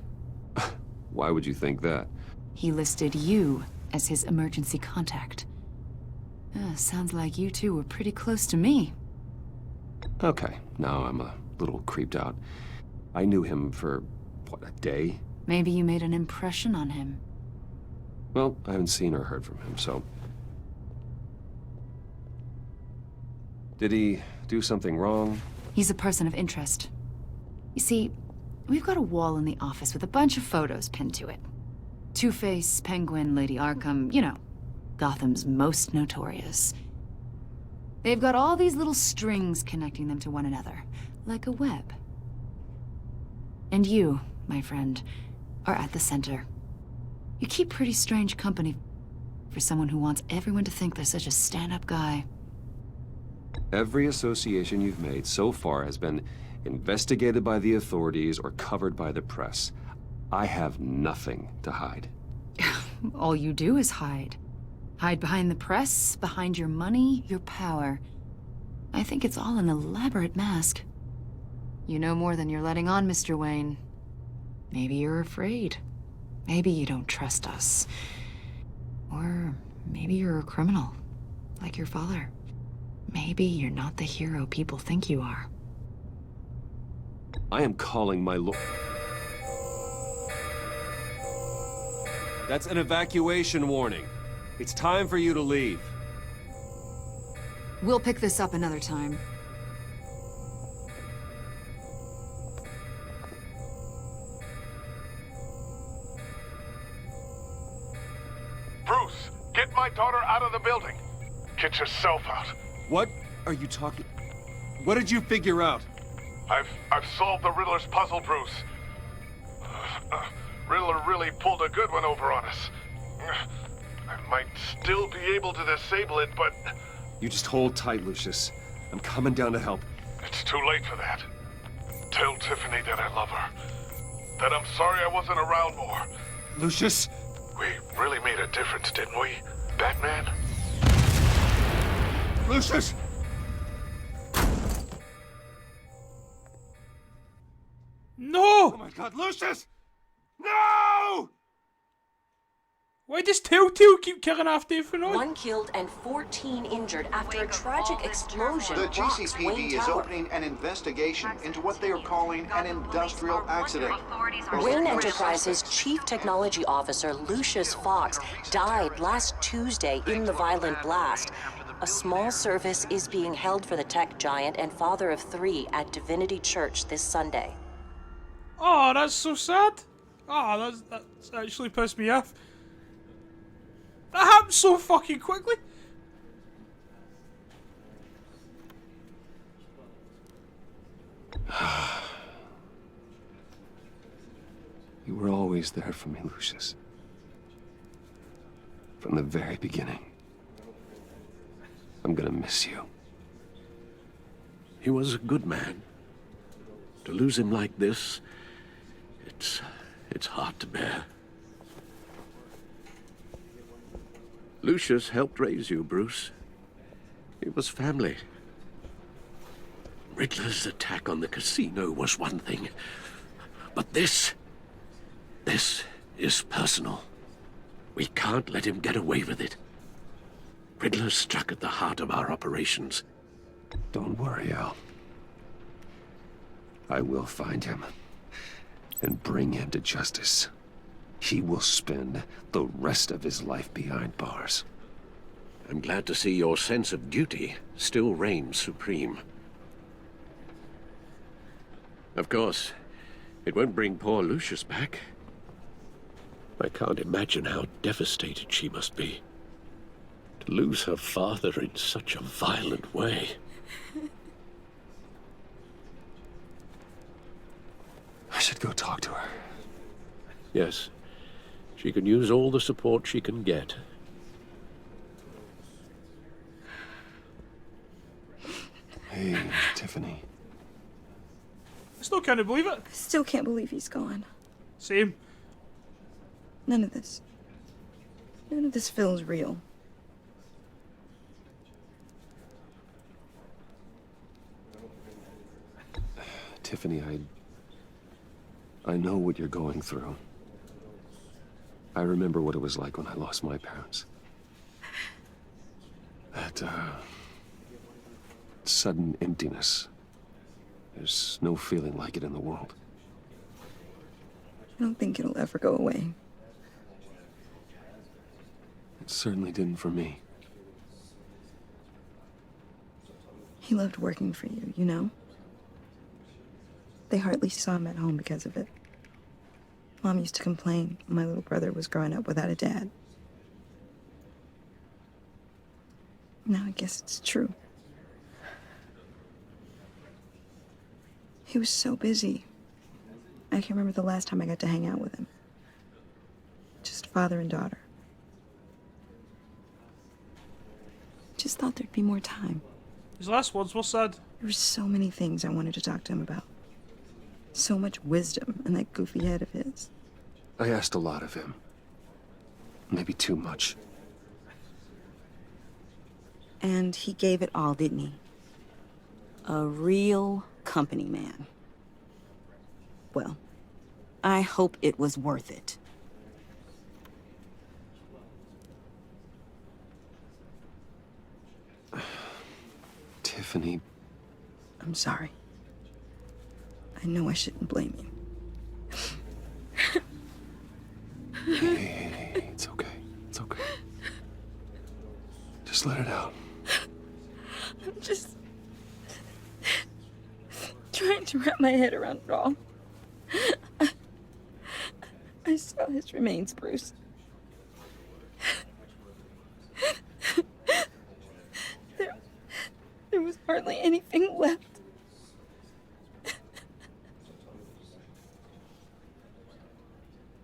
Why would you think that? He listed you as his emergency contact. Sounds like you two were pretty close to me. Okay, now I'm a little creeped out. I knew him for, what, a day? Maybe you made an impression on him. Well, I haven't seen or heard from him, so... Did he do something wrong? He's a person of interest. You see, we've got a wall in the office with a bunch of photos pinned to it. Two-Face, Penguin, Lady Arkham, you know, Gotham's most notorious. They've got all these little strings connecting them to one another, like a web. And you, my friend, are at the center. You keep pretty strange company for someone who wants everyone to think they're such a stand-up guy. Every association you've made so far has been investigated by the authorities or covered by the press. I have nothing to hide. All you do is hide. Hide behind the press, behind your money, your power. I think it's all an elaborate mask. You know more than you're letting on, Mr. Wayne. Maybe you're afraid. Maybe you don't trust us. Or maybe you're a criminal, like your father. Maybe you're not the hero people think you are. I am calling my That's an evacuation warning. It's time for you to leave. We'll pick this up another time. Bruce, get my daughter out of the building. Get yourself out. What are you talking? What did you figure out? I've solved the Riddler's puzzle, Bruce. Riddler really pulled a good one over on us. I might still be able to disable it, but... You just hold tight, Lucius. I'm coming down to help. It's too late for that. Tell Tiffany that I love her. That I'm sorry I wasn't around more. Lucius? We really made a difference, didn't we, Batman? Lucius! No! Oh my God, Lucius! No! Why does Telltale keep killing off Tiffany? 1 killed and 14 injured after a tragic explosion. The rocks Wayne GCPD is Tower. opening an investigation into what they are calling an industrial accident. Wayne Enterprises' Chief Technology Officer, Lucius Fox, died last Tuesday in the violent blast. A small service is being held for the tech giant and father of 3 at Divinity Church this Sunday. Oh, that's so sad. Oh, that's actually pissed me off. That happened so fucking quickly. You were always there for me, Lucius. From the very beginning. I'm gonna miss you. He was a good man. To lose him like this, it's hard to bear. Lucius helped raise you, Bruce. It was family. Riddler's attack on the casino was one thing, but this is personal. We can't let him get away with it. Riddler struck at the heart of our operations. Don't worry, Al. I will find him and bring him to justice. He will spend the rest of his life behind bars. I'm glad to see your sense of duty still reigns supreme. Of course, it won't bring poor Lucius back. I can't imagine how devastated she must be. To lose her father in such a violent way. I should go talk to her. Yes. She can use all the support she can get. Hey, Tiffany. I still can't believe it. Still can't believe he's gone. Same. None of this feels real. Tiffany, I know what you're going through. I remember what it was like when I lost my parents. That, sudden emptiness. There's no feeling like it in the world. I don't think it'll ever go away. It certainly didn't for me. He loved working for you, you know? They hardly saw him at home because of it. Mom used to complain my little brother was growing up without a dad. Now I guess it's true. He was so busy. I can't remember the last time I got to hang out with him. Just father and daughter. Just thought there'd be more time. His last words were sad. There were so many things I wanted to talk to him about. So much wisdom in that goofy head of his. I asked a lot of him. Maybe too much. And he gave it all, didn't he? A real company man. Well, I hope it was worth it. Tiffany. I'm sorry. I know I shouldn't blame you. Hey, it's okay. It's okay. Just let it out. I'm just trying to wrap my head around it all. I saw his remains, Bruce. There was hardly anything left.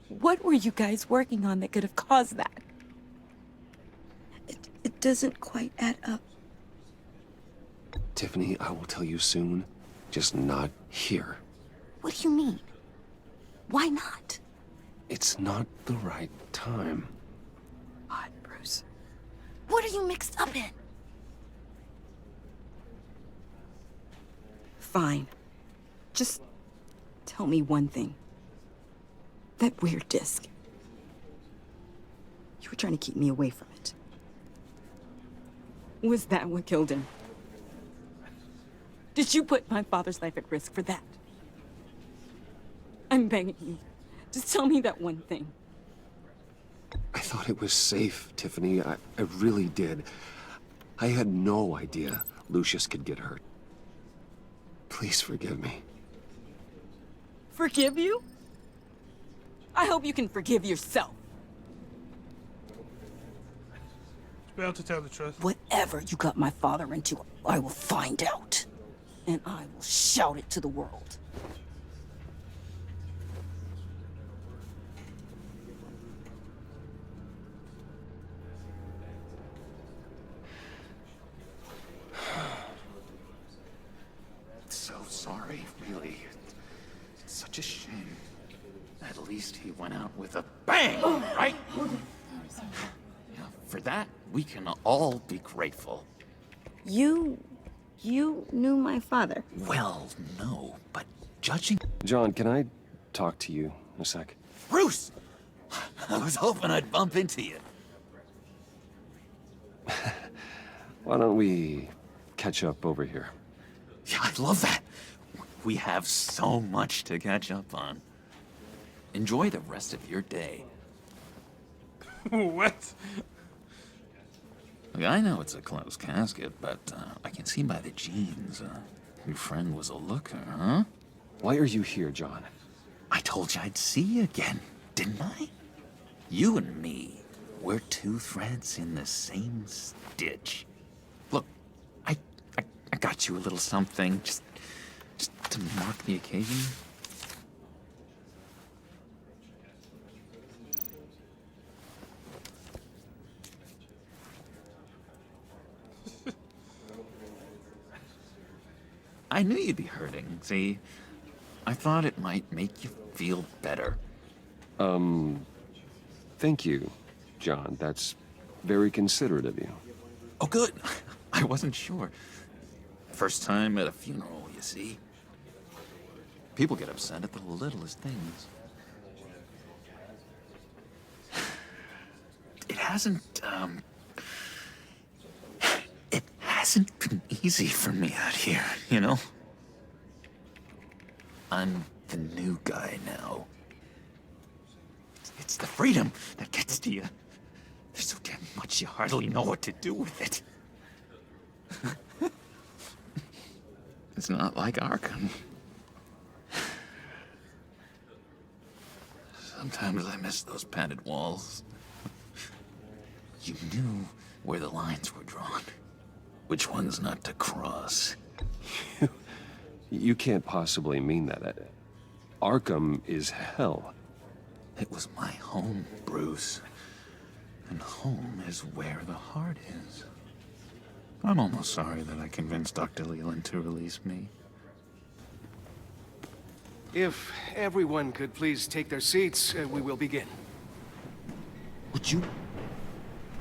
What were you guys working on that could have caused that? It doesn't quite add up. Tiffany, I will tell you soon. Just not here. What do you mean? Why not? It's not the right time. God, Bruce. What are you mixed up in? Fine. Just tell me one thing. That weird disc. You were trying to keep me away from it. Was that what killed him? Did you put my father's life at risk for that? I'm begging you. Just tell me that one thing. I thought it was safe, Tiffany. I really did. I had no idea Lucius could get hurt. Please forgive me. Forgive you? I hope you can forgive yourself. It's better to tell the truth. Whatever you got my father into, I will find out. And I will shout it to the world. So sorry, really. It's such a shame. At least he went out with a bang, right? Yeah, for that, we can all be grateful. You knew my father? Well, no, but judging... John, can I talk to you a sec? Bruce! I was hoping I'd bump into you. Why don't we catch up over here? Yeah, I love that. We have so much to catch up on. Enjoy the rest of your day. What? Look, I know it's a closed casket, but I can see by the jeans. Your friend was a looker, huh? Why are you here, John? I told you I'd see you again, didn't I? You and me, we're two threads in the same stitch. Look, I got you a little something, just to mark the occasion. I knew you'd be hurting, see? I thought it might make you feel better. Thank you, John. That's very considerate of you. Oh, good. I wasn't sure. First time at a funeral, you see? People get upset at the littlest things. It hasn't been easy for me out here, you know? I'm the new guy now. It's the freedom that gets to you. There's so damn much you hardly know what to do with it. It's not like Arkham. Sometimes I miss those padded walls. You knew where the lines were drawn. Which ones not to cross. You can't possibly mean that. Arkham is hell. It was my home, Bruce. And home is where the heart is. I'm almost sorry that I convinced Dr. Leland to release me. If everyone could please take their seats, we will begin. Would you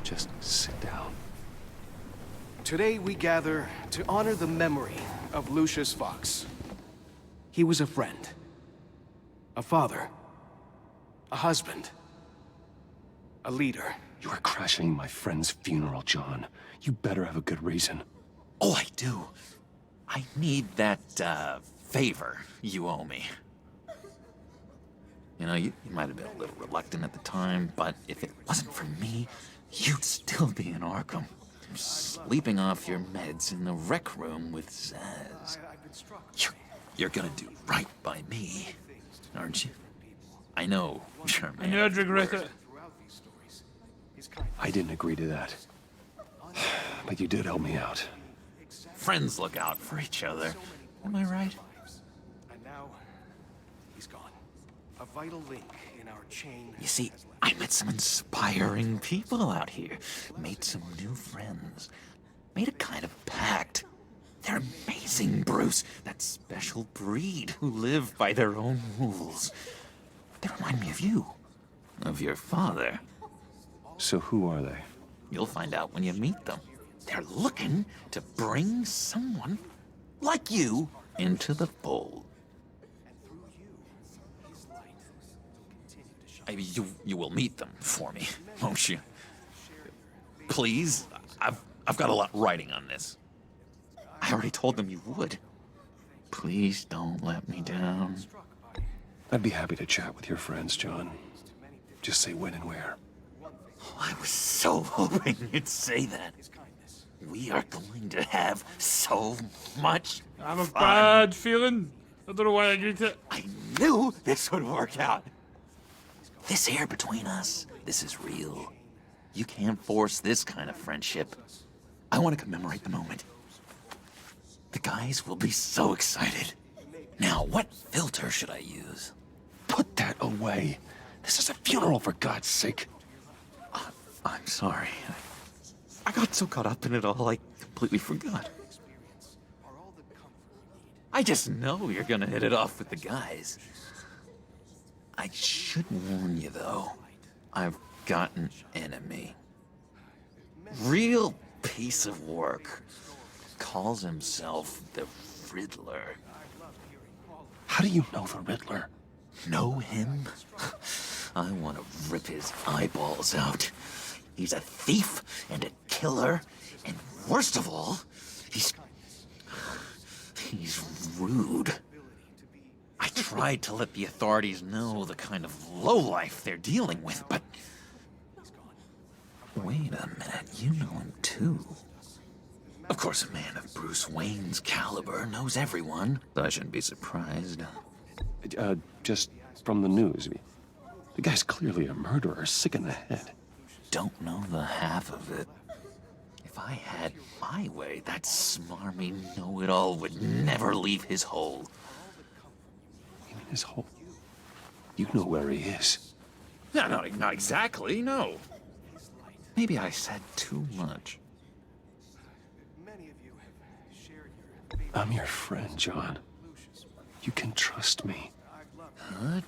just sit down? Today we gather to honor the memory of Lucius Fox. He was a friend, a father, a husband, a leader. You are crashing my friend's funeral, John. You better have a good reason. Oh, I do. I need that, favor you owe me. You know, you might have been a little reluctant at the time, but if it wasn't for me, you'd still be in Arkham. Sleeping off your meds in the rec room with Zaz. You're gonna do right by me, aren't you? I know, Sherman. I knew I'd regret it. I didn't agree to that. But you did help me out. Friends look out for each other. Am I right? And now, he's gone. A vital link in our chain. You see, I met some inspiring people out here. Made some new friends. Made a kind of pact. They're amazing, Bruce. That special breed who live by their own rules. They remind me of you. Of your father. So who are they? You'll find out when you meet them. They're looking to bring someone like you into the fold. You will meet them for me, won't you? Please, I've got a lot writing on this. I already told them you would. Please don't let me down. I'd be happy to chat with your friends, John. Just say when and where. I was so hoping you'd say that. We are going to have so much I have a fun. bad feeling. I don't know why I agreed to it. I knew this would work out. This air between us, this is real. You can't force this kind of friendship. I want to commemorate the moment. The guys will be so excited. Now, what filter should I use? Put that away. This is a funeral, for God's sake. I'm sorry. I got so caught up in it all, I completely forgot. I just know you're gonna hit it off with the guys. I should warn you, though. I've got an enemy. Real piece of work. Calls himself the Riddler. How do you know the Riddler? Know him? I want to rip his eyeballs out. He's a thief and a killer, and worst of all, he's rude. I tried to let the authorities know the kind of lowlife they're dealing with, but... Wait a minute, you know him too. Of course, a man of Bruce Wayne's caliber knows everyone, so I shouldn't be surprised. Just from the news. The guy's clearly a murderer, sick in the head. Don't know the half of it. If I had my way, that smarmy know-it-all would never leave his hole. You mean his hole? You know where he is. No, not exactly, no. Maybe I said too much. I'm your friend, John. You can trust me.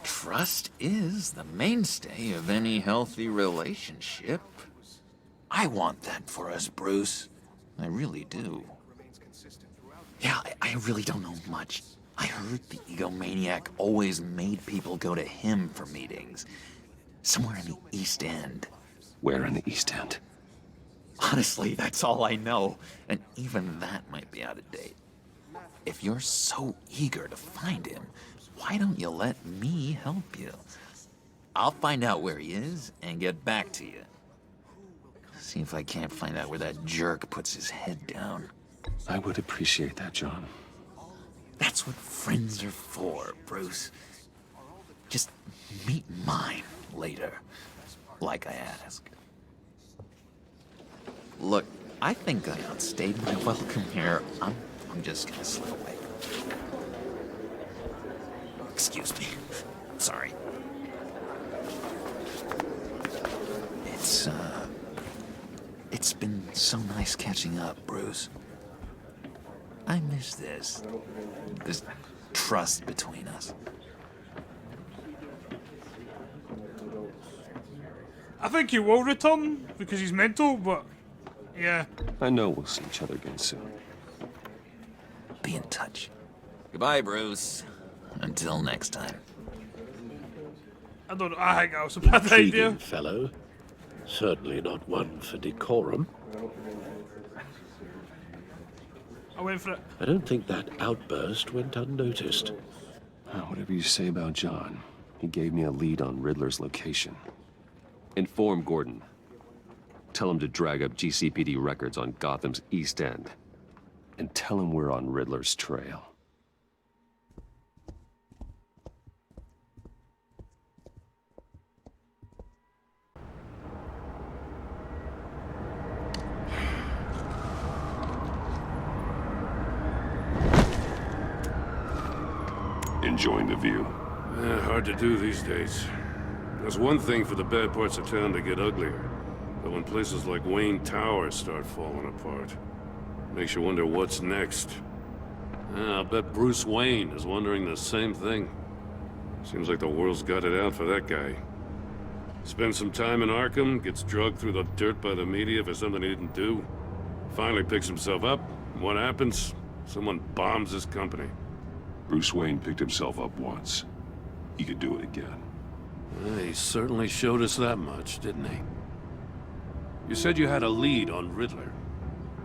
Trust is the mainstay of any healthy relationship. I want that for us, Bruce. I really do. Yeah, I really don't know much. I heard the egomaniac always made people go to him for meetings. Somewhere in the East End. Where in the East End? Honestly, that's all I know. And even that might be out of date. If you're so eager to find him, why don't you let me help you? I'll find out where he is and get back to you. See if I can't find out where that jerk puts his head down. I would appreciate that, John. That's what friends are for, Bruce. Just meet mine later, like I asked. Look, I think I outstayed my welcome here. I'm just gonna slip away. Excuse me. Sorry. It's been so nice catching up, Bruce. I miss this trust between us. I think he will return because he's mental, but yeah. I know we'll see each other again soon. Be in touch. Goodbye, Bruce. Until next time. I think that was a bad Intriguing idea. fellow. Certainly not one for decorum. I went for it. I don't think that outburst went unnoticed. Whatever you say about John, he gave me a lead on Riddler's location. Inform Gordon. Tell him to drag up GCPD records on Gotham's East End. And tell him we're on Riddler's trail. Enjoying the view? Hard to do these days. There's one thing for the bad parts of town to get uglier. But when places like Wayne Tower start falling apart, makes you wonder what's next. I'll bet Bruce Wayne is wondering the same thing. Seems like the world's got it out for that guy. Spends some time in Arkham, gets drugged through the dirt by the media for something he didn't do. Finally picks himself up. What happens? Someone bombs his company. Bruce Wayne picked himself up once. He could do it again. He certainly showed us that much, didn't he? You said you had a lead on Riddler.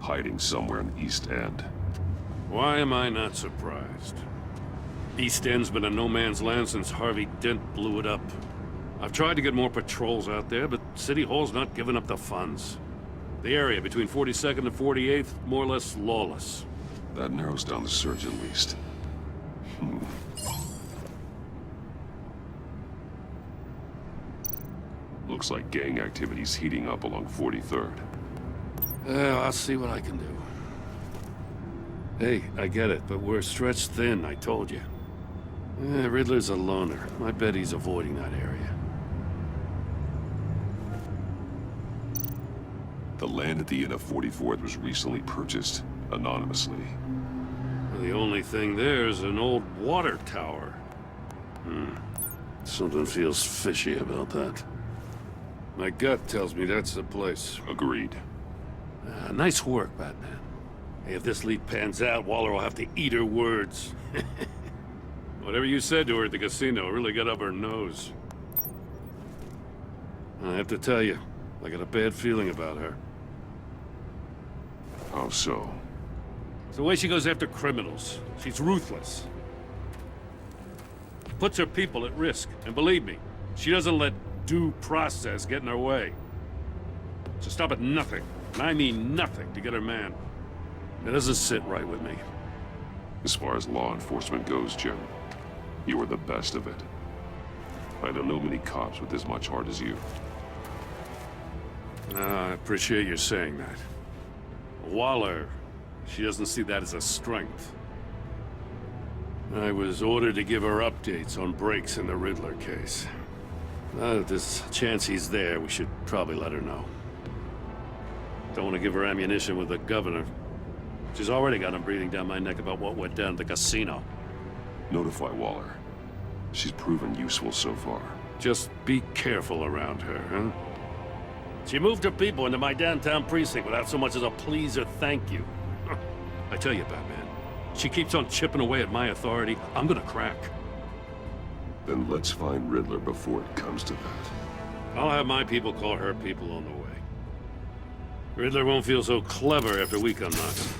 Hiding somewhere in the East End. Why am I not surprised? East End's been a no-man's land since Harvey Dent blew it up. I've tried to get more patrols out there, but City Hall's not giving up the funds. The area between 42nd and 48th, more or less lawless. That narrows down the search at least. Looks like gang activity's heating up along 43rd. I'll see what I can do. Hey, I get it, but we're stretched thin, I told you. Riddler's a loner. I bet he's avoiding that area. The land at the end of 44th was recently purchased, anonymously. The only thing there is an old water tower. Something feels fishy about that. My gut tells me that's the place. Agreed. Nice work, Batman. Hey, if this lead pans out, Waller will have to eat her words. Whatever you said to her at the casino really got up her nose. I have to tell you, I got a bad feeling about her. How so? It's the way she goes after criminals. She's ruthless. Puts her people at risk. And believe me, she doesn't let due process get in her way. She'll stop at nothing, and I mean nothing, to get her man. It doesn't sit right with me. As far as law enforcement goes, Jim, you are the best of it. I don't know many cops with as much heart as you. I appreciate you saying that. Waller, she doesn't see that as a strength. I was ordered to give her updates on breaks in the Riddler case. If there's a chance he's there, we should probably let her know. Don't want to give her ammunition with the governor. She's already got him breathing down my neck about what went down at the casino. Notify Waller. She's proven useful so far. Just be careful around her, huh? She moved her people into my downtown precinct without so much as a please or thank you. I tell you, Batman, she keeps on chipping away at my authority, I'm gonna crack. Then let's find Riddler before it comes to that. I'll have my people call her people on the way. Riddler won't feel so clever after we come knocking.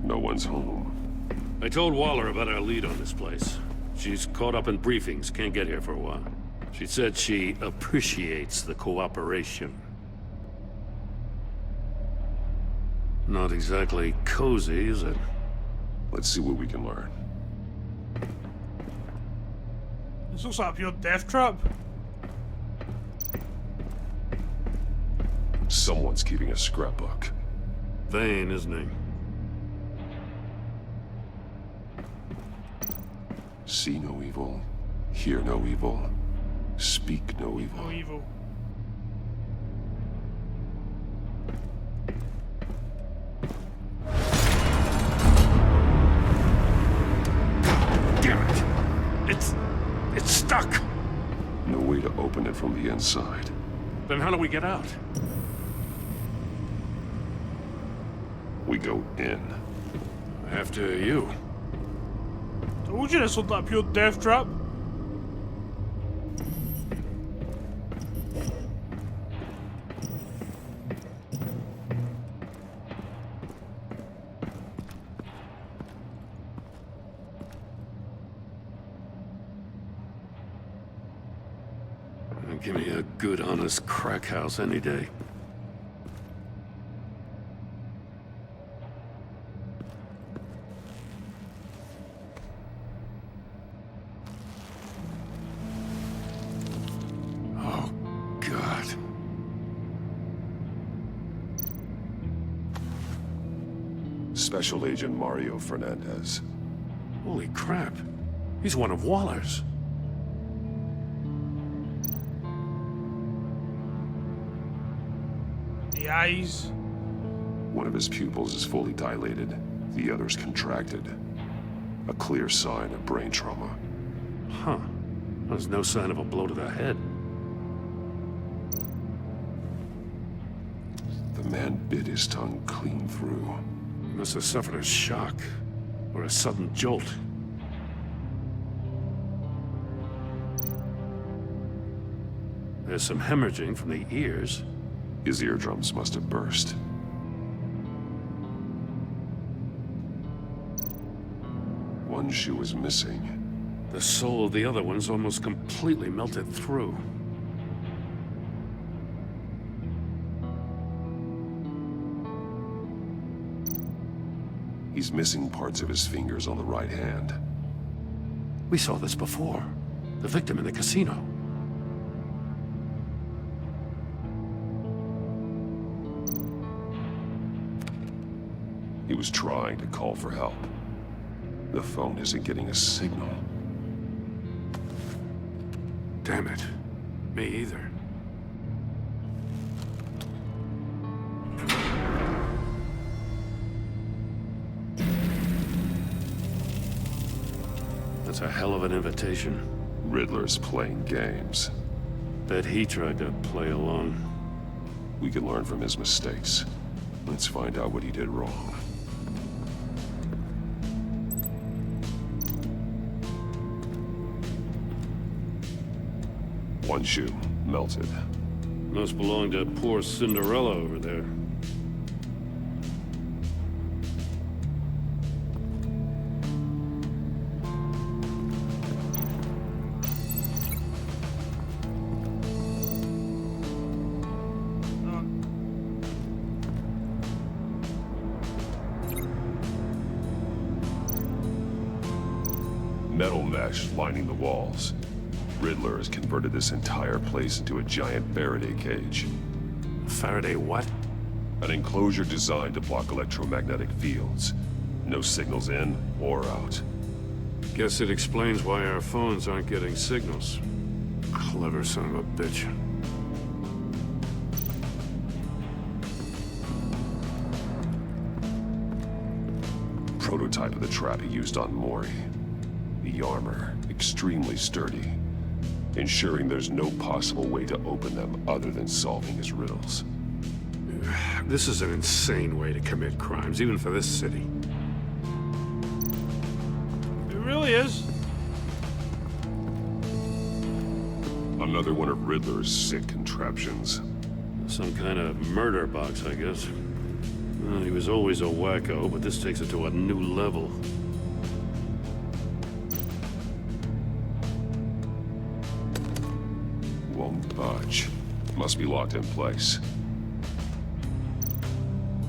No one's home. I told Waller about our lead on this place. She's caught up in briefings, can't get here for a while. She said she appreciates the cooperation. Not exactly cozy, is it? Let's see what we can learn. This looks like a pure death trap. Someone's keeping a scrapbook. Vane, isn't he? See no evil, hear no evil, speak no evil. No evil. Damn it! It's stuck! No way to open it from the inside. Then how do we get out? We go in. After you. Told you this looked like a pure death trap. Give me a good, honest crack house any day. Oh, God. Special Agent Mario Fernandez. Holy crap. He's one of Waller's. The eyes. One of his pupils is fully dilated, the other's contracted. A clear sign of brain trauma. Huh. There's no sign of a blow to the head. The man bit his tongue clean through. He must have suffered a shock, or a sudden jolt. There's some hemorrhaging from the ears. His eardrums must have burst. One shoe is missing. The sole of the other one's almost completely melted through. He's missing parts of his fingers on the right hand. We saw this before. The victim in the casino. He was trying to call for help. The phone isn't getting a signal. Damn it. Me either. That's a hell of an invitation. Riddler's playing games. Bet he tried to play along. We can learn from his mistakes. Let's find out what he did wrong. One shoe, melted. Must belong to poor Cinderella over there. Metal mesh lining the walls. Riddler has converted this entire place into a giant Faraday cage. Faraday what? An enclosure designed to block electromagnetic fields. No signals in or out. Guess it explains why our phones aren't getting signals. Clever son of a bitch. Prototype of the trap he used on Mori. The armor, extremely sturdy, ensuring there's no possible way to open them other than solving his riddles. This is an insane way to commit crimes, even for this city. It really is. Another one of Riddler's sick contraptions. Some kind of murder box, I guess. Well, he was always a wacko, but this takes it to a new level. Won't budge. Must be locked in place.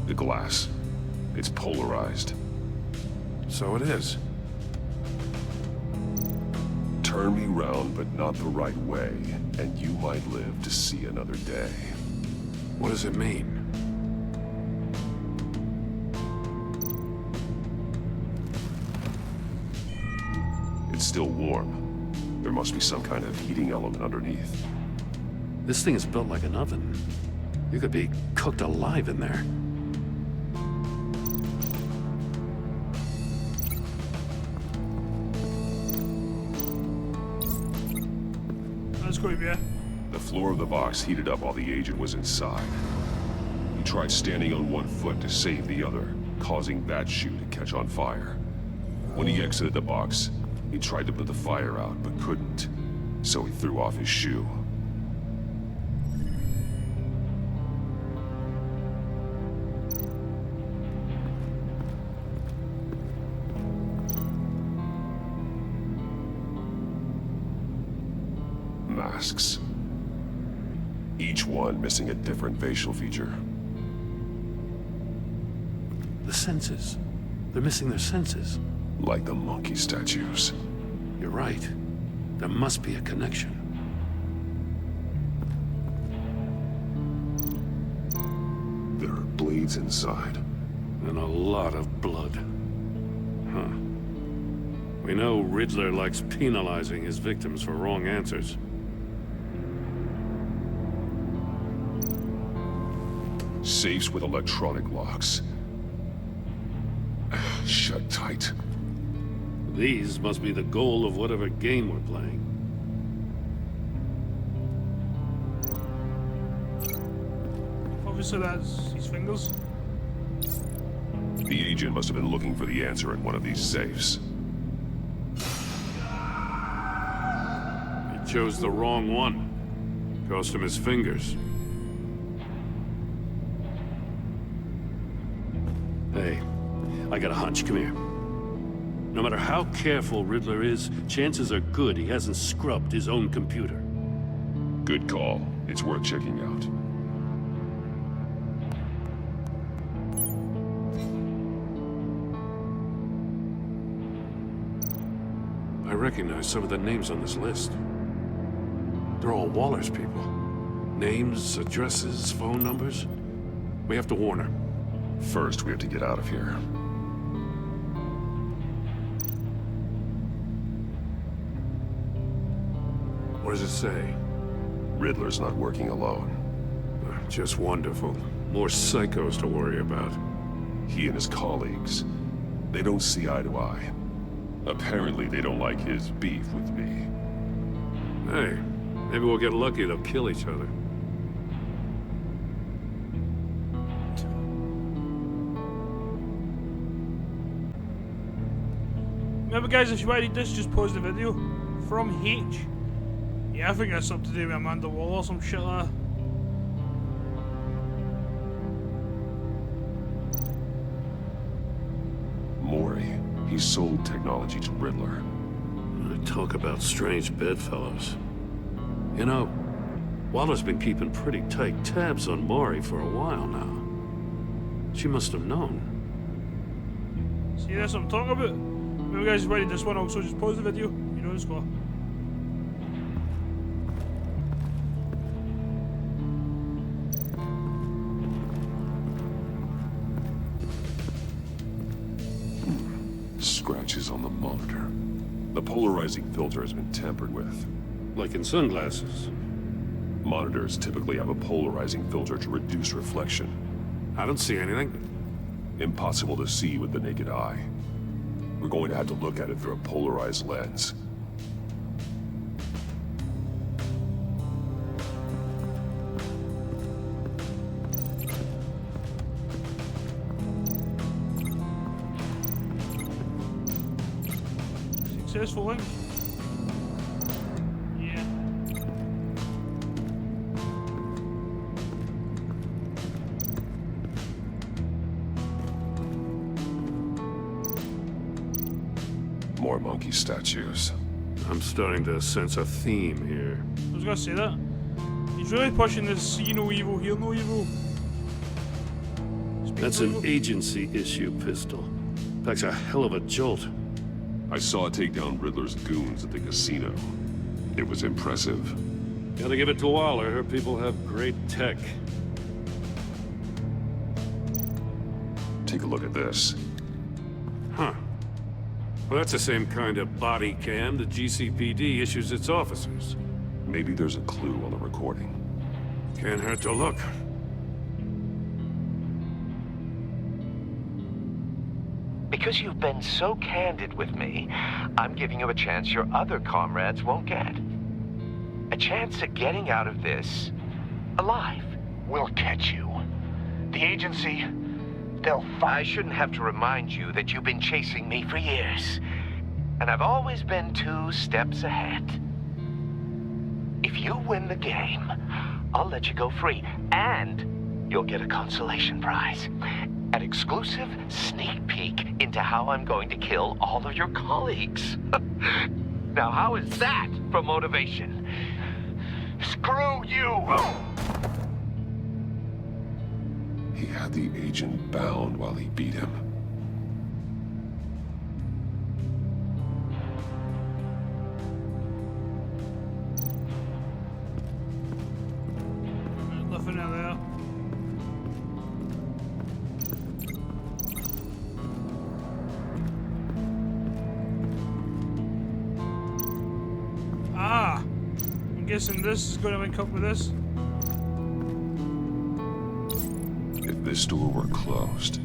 The glass. It's polarized. So it is. Turn me round, but not the right way, and you might live to see another day. What does it mean? It's still warm. There must be some kind of heating element underneath. This thing is built like an oven. You could be cooked alive in there. Let's go, yeah. The floor of the box heated up while the agent was inside. He tried standing on one foot to save the other, causing that shoe to catch on fire. When he exited the box, he tried to put the fire out, but couldn't, so he threw off his shoe. Masks. Each one missing a different facial feature. The senses. They're missing their senses. Like the monkey statues. You're right. There must be a connection. There are bleeds inside. And a lot of blood. Huh. We know Riddler likes penalizing his victims for wrong answers. Safes with electronic locks. Shut tight. These must be the goal of whatever game we're playing. Obviously that's his fingers. The agent must have been looking for the answer in one of these safes. He chose the wrong one. Cost him his fingers. Hey, I got a hunch. Come here. No matter how careful Riddler is, chances are good he hasn't scrubbed his own computer. Good call. It's worth checking out. I recognize some of the names on this list. They're all Waller's people. Names, addresses, phone numbers. We have to warn her. First, we have to get out of here. What does it say? Riddler's not working alone. Just wonderful. More psychos to worry about. He and his colleagues, they don't see eye to eye. Apparently, they don't like his beef with me. Hey, maybe we'll get lucky they'll kill each other. Remember guys, if you want to read this, just pause the video. From H. Yeah, I think that's something to do with Amanda Waller or some shit like that. Maury, he sold technology to Riddler. Talk about strange bedfellows. You know, Waller's been keeping pretty tight tabs on Maury for a while now. She must have known. See, that's what I'm talking about. Remember guys, if you want to read this one also, just pause the video. You know the score. Scratches on the monitor. The polarizing filter has been tampered with. Like in sunglasses. Monitors typically have a polarizing filter to reduce reflection. I don't see anything. Impossible to see with the naked eye. We're going to have to look at it through a polarized lens. Successful link. Yeah. More monkey statues. I'm starting to sense a theme here. I was gonna say that. He's really pushing this see no evil, hear no evil. That's an agency issue pistol. Packs a hell of a jolt. I saw it take down Riddler's goons at the casino. It was impressive. Gotta give it to Waller. Her people have great tech. Take a look at this. Huh. Well, that's the same kind of body cam the GCPD issues its officers. Maybe there's a clue on the recording. Can't hurt to look. Because you've been so candid with me, I'm giving you a chance your other comrades won't get. A chance at getting out of this alive. We'll catch you. The agency, they'll I shouldn't have to remind you that you've been chasing me for years. And I've always been 2 steps ahead. If you win the game, I'll let you go free. And you'll get a consolation prize. An exclusive sneak peek into how I'm going to kill all of your colleagues. Now, how is that for motivation? Screw you! He had the agent bound while he beat him. Nothing out there. Ah! I'm guessing this is going to link up with this. If this door were closed,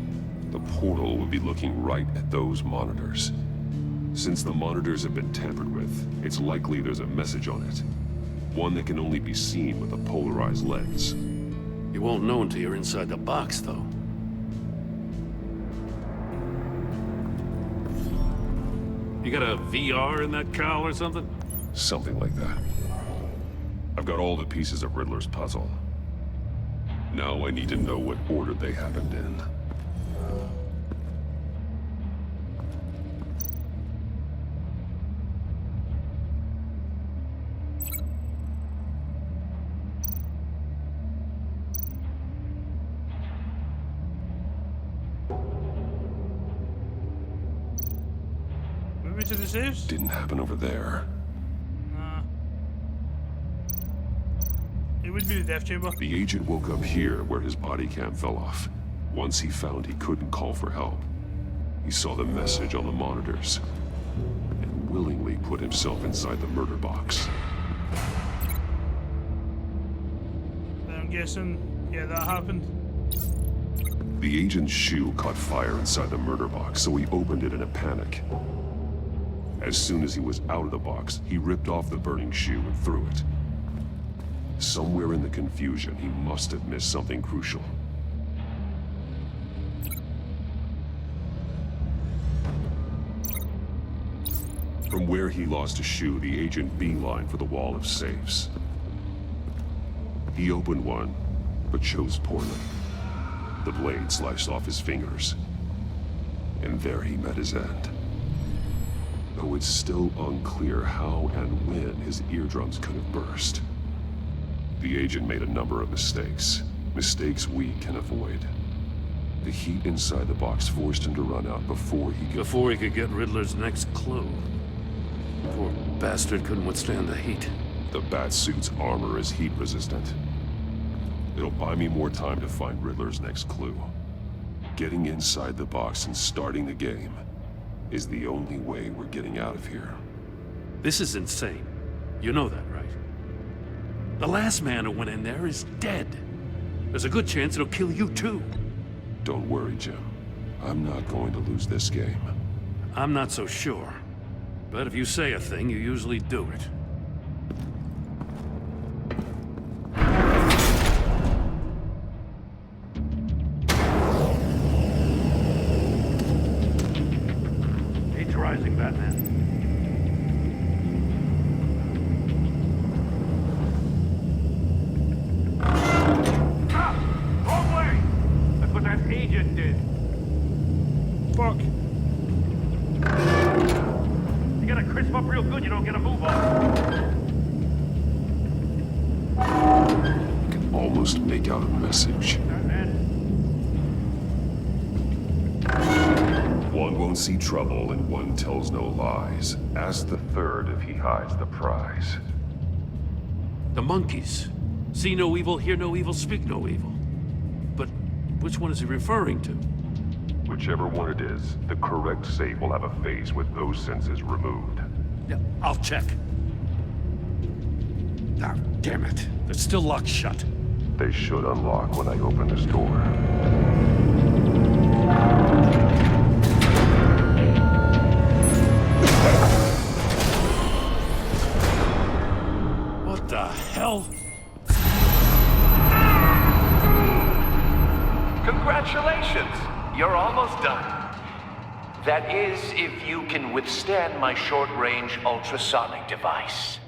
the portal would be looking right at those monitors. Since the monitors have been tampered with, it's likely there's a message on it. One that can only be seen with a polarized lens. You won't know until you're inside the box, though. You got a VR in that cowl or something? Something like that. I've got all the pieces of Riddler's puzzle. Now I need to know what order they happened in. Maybe to the safes? Didn't happen over there. Nah. It would be the death chamber. The agent woke up here where his body cam fell off. Once he found he couldn't call for help, he saw the message on the monitors and willingly put himself inside the murder box. Then I'm guessing, yeah, that happened. The agent's shoe caught fire inside the murder box, so he opened it in a panic. As soon as he was out of the box, he ripped off the burning shoe and threw it. Somewhere in the confusion, he must have missed something crucial. From where he lost a shoe, the agent beelined for the wall of safes. He opened one, but chose poorly. The blade sliced off his fingers. And there he met his end. Though it's still unclear how and when his eardrums could have burst. The agent made a number of mistakes. Mistakes we can avoid. The heat inside the box forced him to run out before he could get Riddler's next clue. Poor bastard couldn't withstand the heat. The Batsuit's armor is heat resistant. It'll buy me more time to find Riddler's next clue. Getting inside the box and starting the game is the only way we're getting out of here. This is insane. You know that, right? The last man who went in there is dead. There's a good chance it'll kill you too. Don't worry, Jim. I'm not going to lose this game. I'm not so sure. But if you say a thing, you usually do it. Age rising, Batman. dead. Fuck. You gotta crisp up real good, you don't get a move on. I can almost make out a message. One won't see trouble and one tells no lies. Ask the third if he hides the prize. The monkeys. See no evil, hear no evil, speak no evil. But which one is he referring to? Whichever one it is, the correct safe will have a face with those senses removed. Yeah, I'll check. Ah, damn it. They're still locked shut. They should unlock when I open this door. What the hell? Congratulations! You're almost done. That is, if you can withstand my short-range ultrasonic device.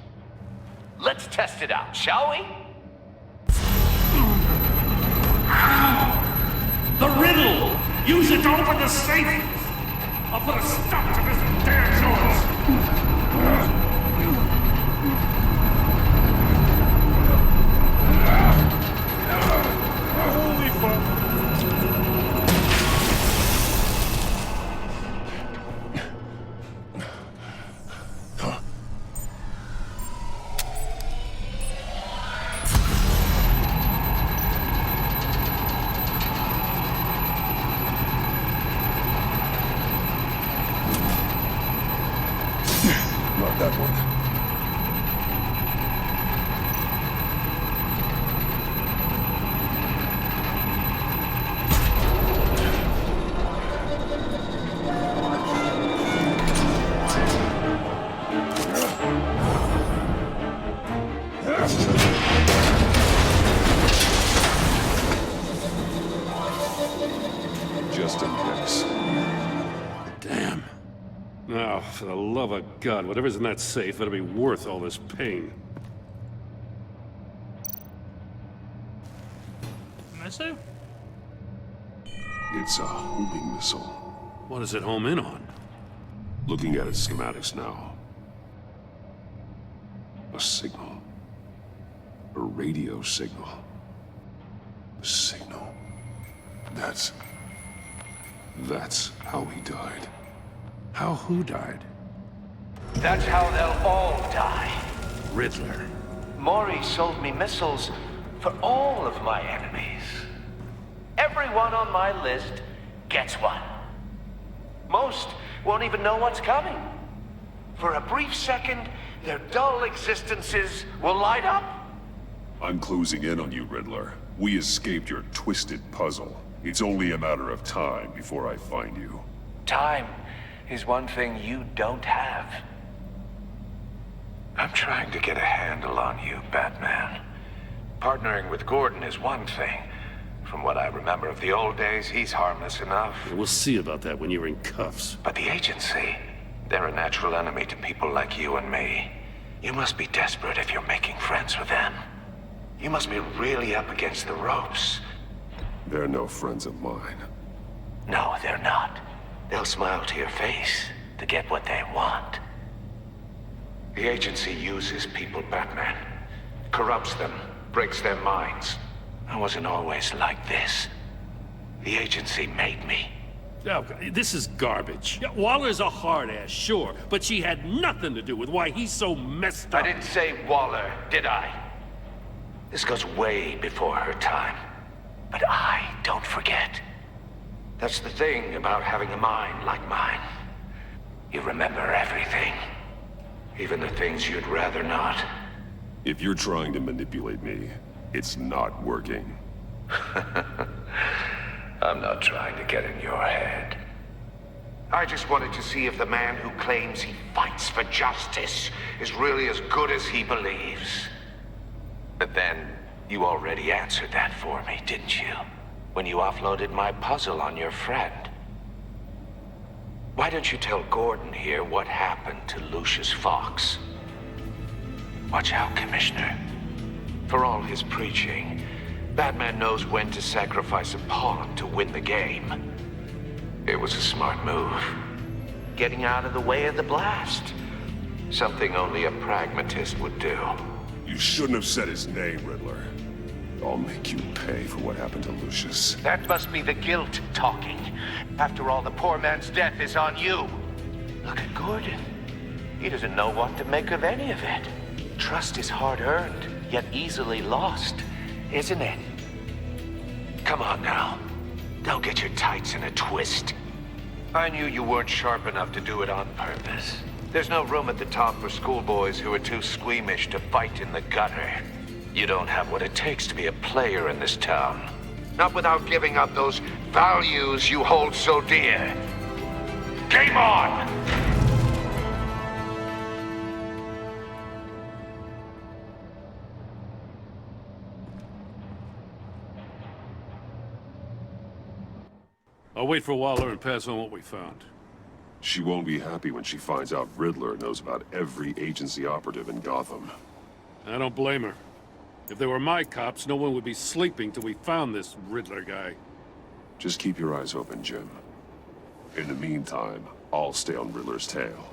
Let's test it out, shall we? The riddle! Use it to open the safe! I'll put a stop to this damn noise! Holy fuck. Not that one. Just in case. Damn. Now, for the love of God, whatever's in that safe better be worth all this pain. Missile? It's a homing missile. What does it home in on? Looking at its schematics now. A signal. A radio signal. A signal. That's how he died. How who died? That's how they'll all die. Riddler. Maury sold me missiles for all of my enemies. Everyone on my list gets one. Most won't even know what's coming. For a brief second, their dull existences will light up. I'm closing in on you, Riddler. We escaped your twisted puzzle. It's only a matter of time before I find you. Time is one thing you don't have. I'm trying to get a handle on you, Batman. Partnering with Gordon is one thing. From what I remember of the old days, he's harmless enough. We'll see about that when you're in cuffs. But the agency, they're a natural enemy to people like you and me. You must be desperate if you're making friends with them. You must be really up against the ropes. They're no friends of mine. No, they're not. They'll smile to your face to get what they want. The agency uses people, Batman. Corrupts them, breaks their minds. I wasn't always like this. The agency made me. Oh, this is garbage. Yeah, Waller's a hard-ass, sure, but she had nothing to do with why he's so messed up. I didn't say Waller, did I? This goes way before her time. But I don't forget. That's the thing about having a mind like mine. You remember everything. Even the things you'd rather not. If you're trying to manipulate me, it's not working. I'm not trying to get in your head. I just wanted to see if the man who claims he fights for justice is really as good as he believes. But then, you already answered that for me, didn't you? When you offloaded my puzzle on your friend. Why don't you tell Gordon here what happened to Lucius Fox? Watch out, Commissioner. For all his preaching, Batman knows when to sacrifice a pawn to win the game. It was a smart move. Getting out of the way of the blast. Something only a pragmatist would do. You shouldn't have said his name, Riddler. I'll make you pay for what happened to Lucius. That must be the guilt talking. After all, the poor man's death is on you. Look at Gordon. He doesn't know what to make of any of it. Trust is hard-earned, yet easily lost, isn't it? Come on now. Don't get your tights in a twist. I knew you weren't sharp enough to do it on purpose. There's no room at the top for schoolboys who are too squeamish to fight in the gutter. You don't have what it takes to be a player in this town. Not without giving up those values you hold so dear. Game on! I'll wait for Waller and pass on what we found. She won't be happy when she finds out Riddler knows about every agency operative in Gotham. I don't blame her. If they were my cops, no one would be sleeping till we found this Riddler guy. Just keep your eyes open, Jim. In the meantime, I'll stay on Riddler's tail.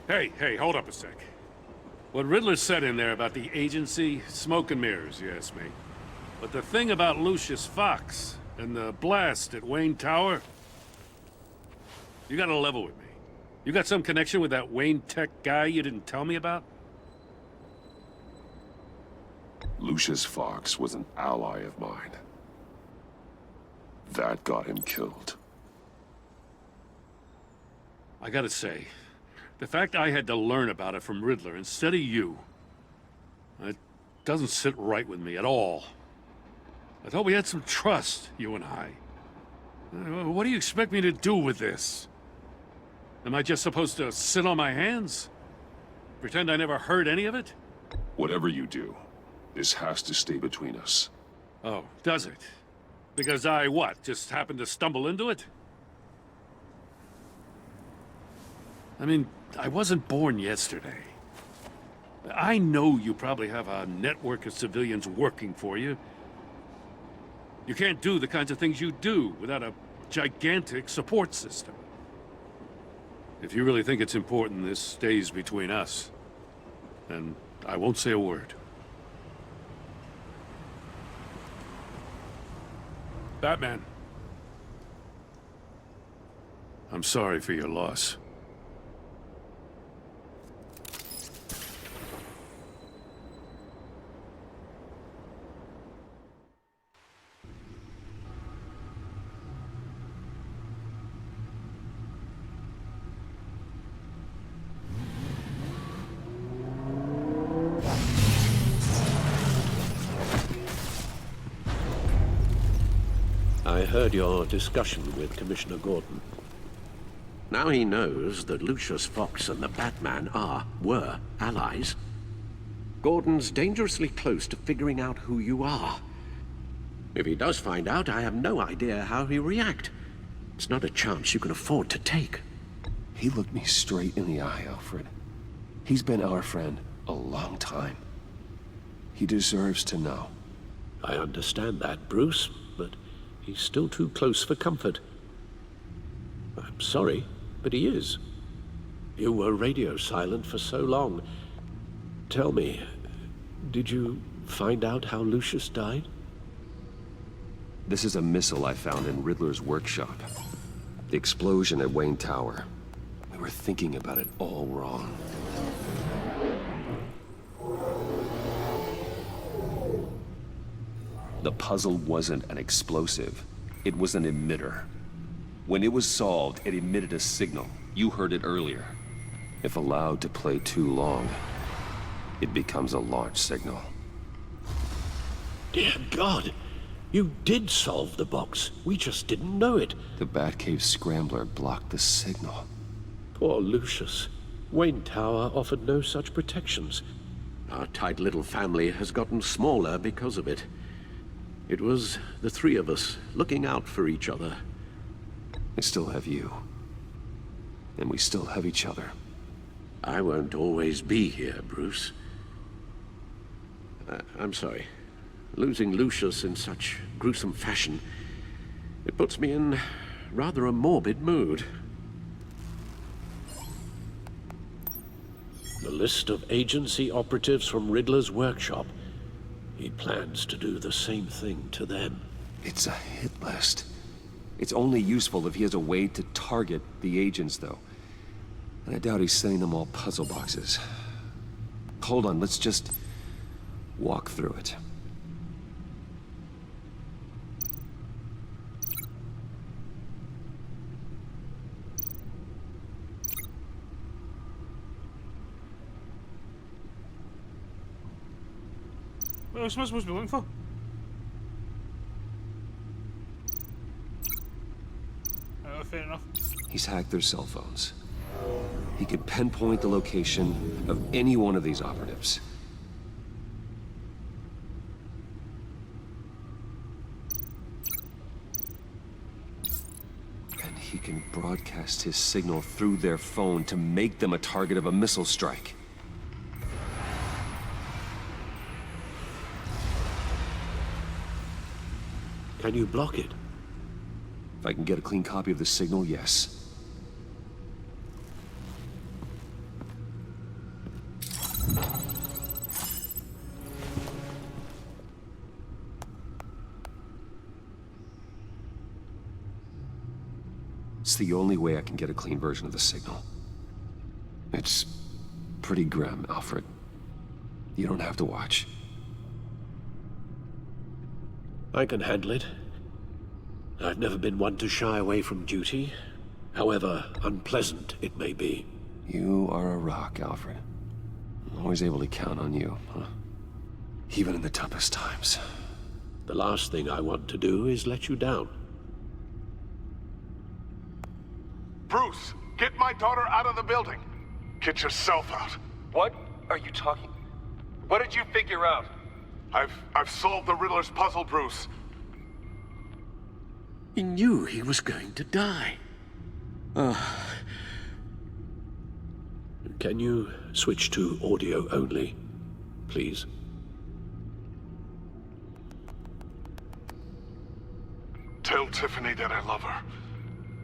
Hey, hold up a sec. What Riddler said in there about the agency, smoke and mirrors, you ask me. But the thing about Lucius Fox and the blast at Wayne Tower, you gotta level with me. You got some connection with that Wayne Tech guy you didn't tell me about? Lucius Fox was an ally of mine. That got him killed. I gotta say, the fact I had to learn about it from Riddler instead of you, it doesn't sit right with me at all. I thought we had some trust, you and I. What do you expect me to do with this? Am I just supposed to sit on my hands? Pretend I never heard any of it? Whatever you do, this has to stay between us. Oh, does it? Because I, what, just happened to stumble into it? I mean, I wasn't born yesterday. I know you probably have a network of civilians working for you. You can't do the kinds of things you do without a gigantic support system. If you really think it's important this stays between us, then I won't say a word. Batman. I'm sorry for your loss. I heard your discussion with Commissioner Gordon. Now he knows that Lucius Fox and the Batman were allies. Gordon's dangerously close to figuring out who you are. If he does find out, I have no idea how he'll react. It's not a chance you can afford to take. He looked me straight in the eye, Alfred. He's been our friend a long time. He deserves to know. I understand that, Bruce, but he's still too close for comfort. I'm sorry, but he is. You were radio silent for so long. Tell me, did you find out how Lucius died? This is a missile I found in Riddler's workshop. The explosion at Wayne Tower. We were thinking about it all wrong. The puzzle wasn't an explosive. It was an emitter. When it was solved, it emitted a signal. You heard it earlier. If allowed to play too long, it becomes a launch signal. Dear God! You did solve the box. We just didn't know it. The Batcave scrambler blocked the signal. Poor Lucius. Wayne Tower offered no such protections. Our tight little family has gotten smaller because of it. It was the three of us looking out for each other. I still have you. And we still have each other. I won't always be here, Bruce. I'm sorry. Losing Lucius in such gruesome fashion, it puts me in rather a morbid mood. The list of agency operatives from Riddler's workshop. He plans to do the same thing to them. It's a hit list. It's only useful if he has a way to target the agents, though. And I doubt he's sending them all puzzle boxes. Hold on, let's just walk through it. What else am I supposed to be looking for? Oh, fair enough. He's hacked their cell phones. He can pinpoint the location of any one of these operatives. And he can broadcast his signal through their phone to make them a target of a missile strike. Can you block it? If I can get a clean copy of the signal, yes. It's the only way I can get a clean version of the signal. It's pretty grim, Alfred. You don't have to watch. I can handle it. I've never been one to shy away from duty, however unpleasant it may be. You are a rock, Alfred. I'm always able to count on you, huh? Even in the toughest times. The last thing I want to do is let you down. Bruce, get my daughter out of the building. Get yourself out. What are you talking? What did you figure out? I've solved the Riddler's puzzle, Bruce. He knew he was going to die. Can you switch to audio only, please? Tell Tiffany that I love her.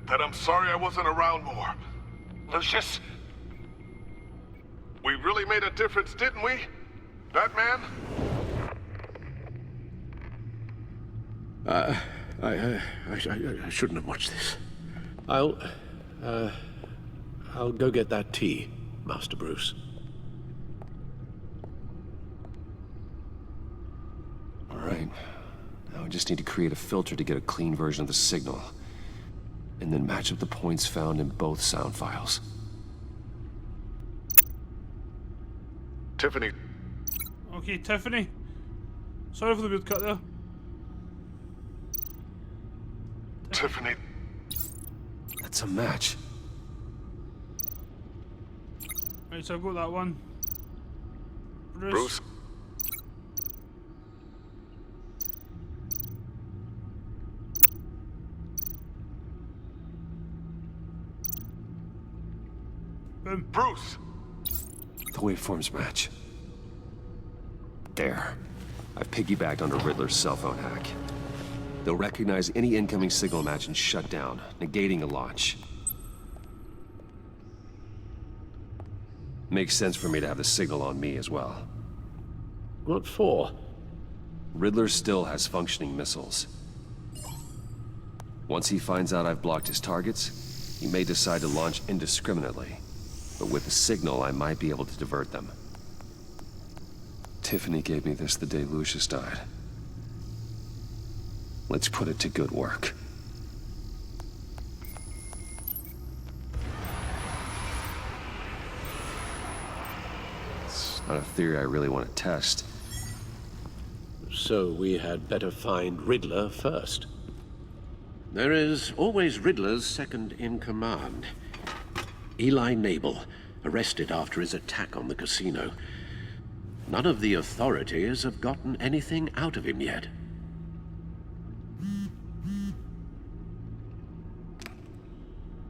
That I'm sorry I wasn't around more. Lucius? We really made a difference, didn't we? That man? I shouldn't have watched this. I'll go get that tea, Master Bruce. All right. Now I just need to create a filter to get a clean version of the signal. And then match up the points found in both sound files. Tiffany. Okay, Tiffany. Sorry for the weird cut there. Tiffany. That's a match. Right, so I've got that one. Bruce. Boom. Bruce. The waveforms match. There. I've piggybacked onto Riddler's cell phone hack. They'll recognize any incoming signal match and shut down, negating a launch. Makes sense for me to have the signal on me as well. What for? Riddler still has functioning missiles. Once he finds out I've blocked his targets, he may decide to launch indiscriminately. But with the signal, I might be able to divert them. Tiffany gave me this the day Lucius died. Let's put it to good work. It's not a theory I really want to test. So we had better find Riddler first. There is always Riddler's second in command. Eli Nabel, arrested after his attack on the casino. None of the authorities have gotten anything out of him yet.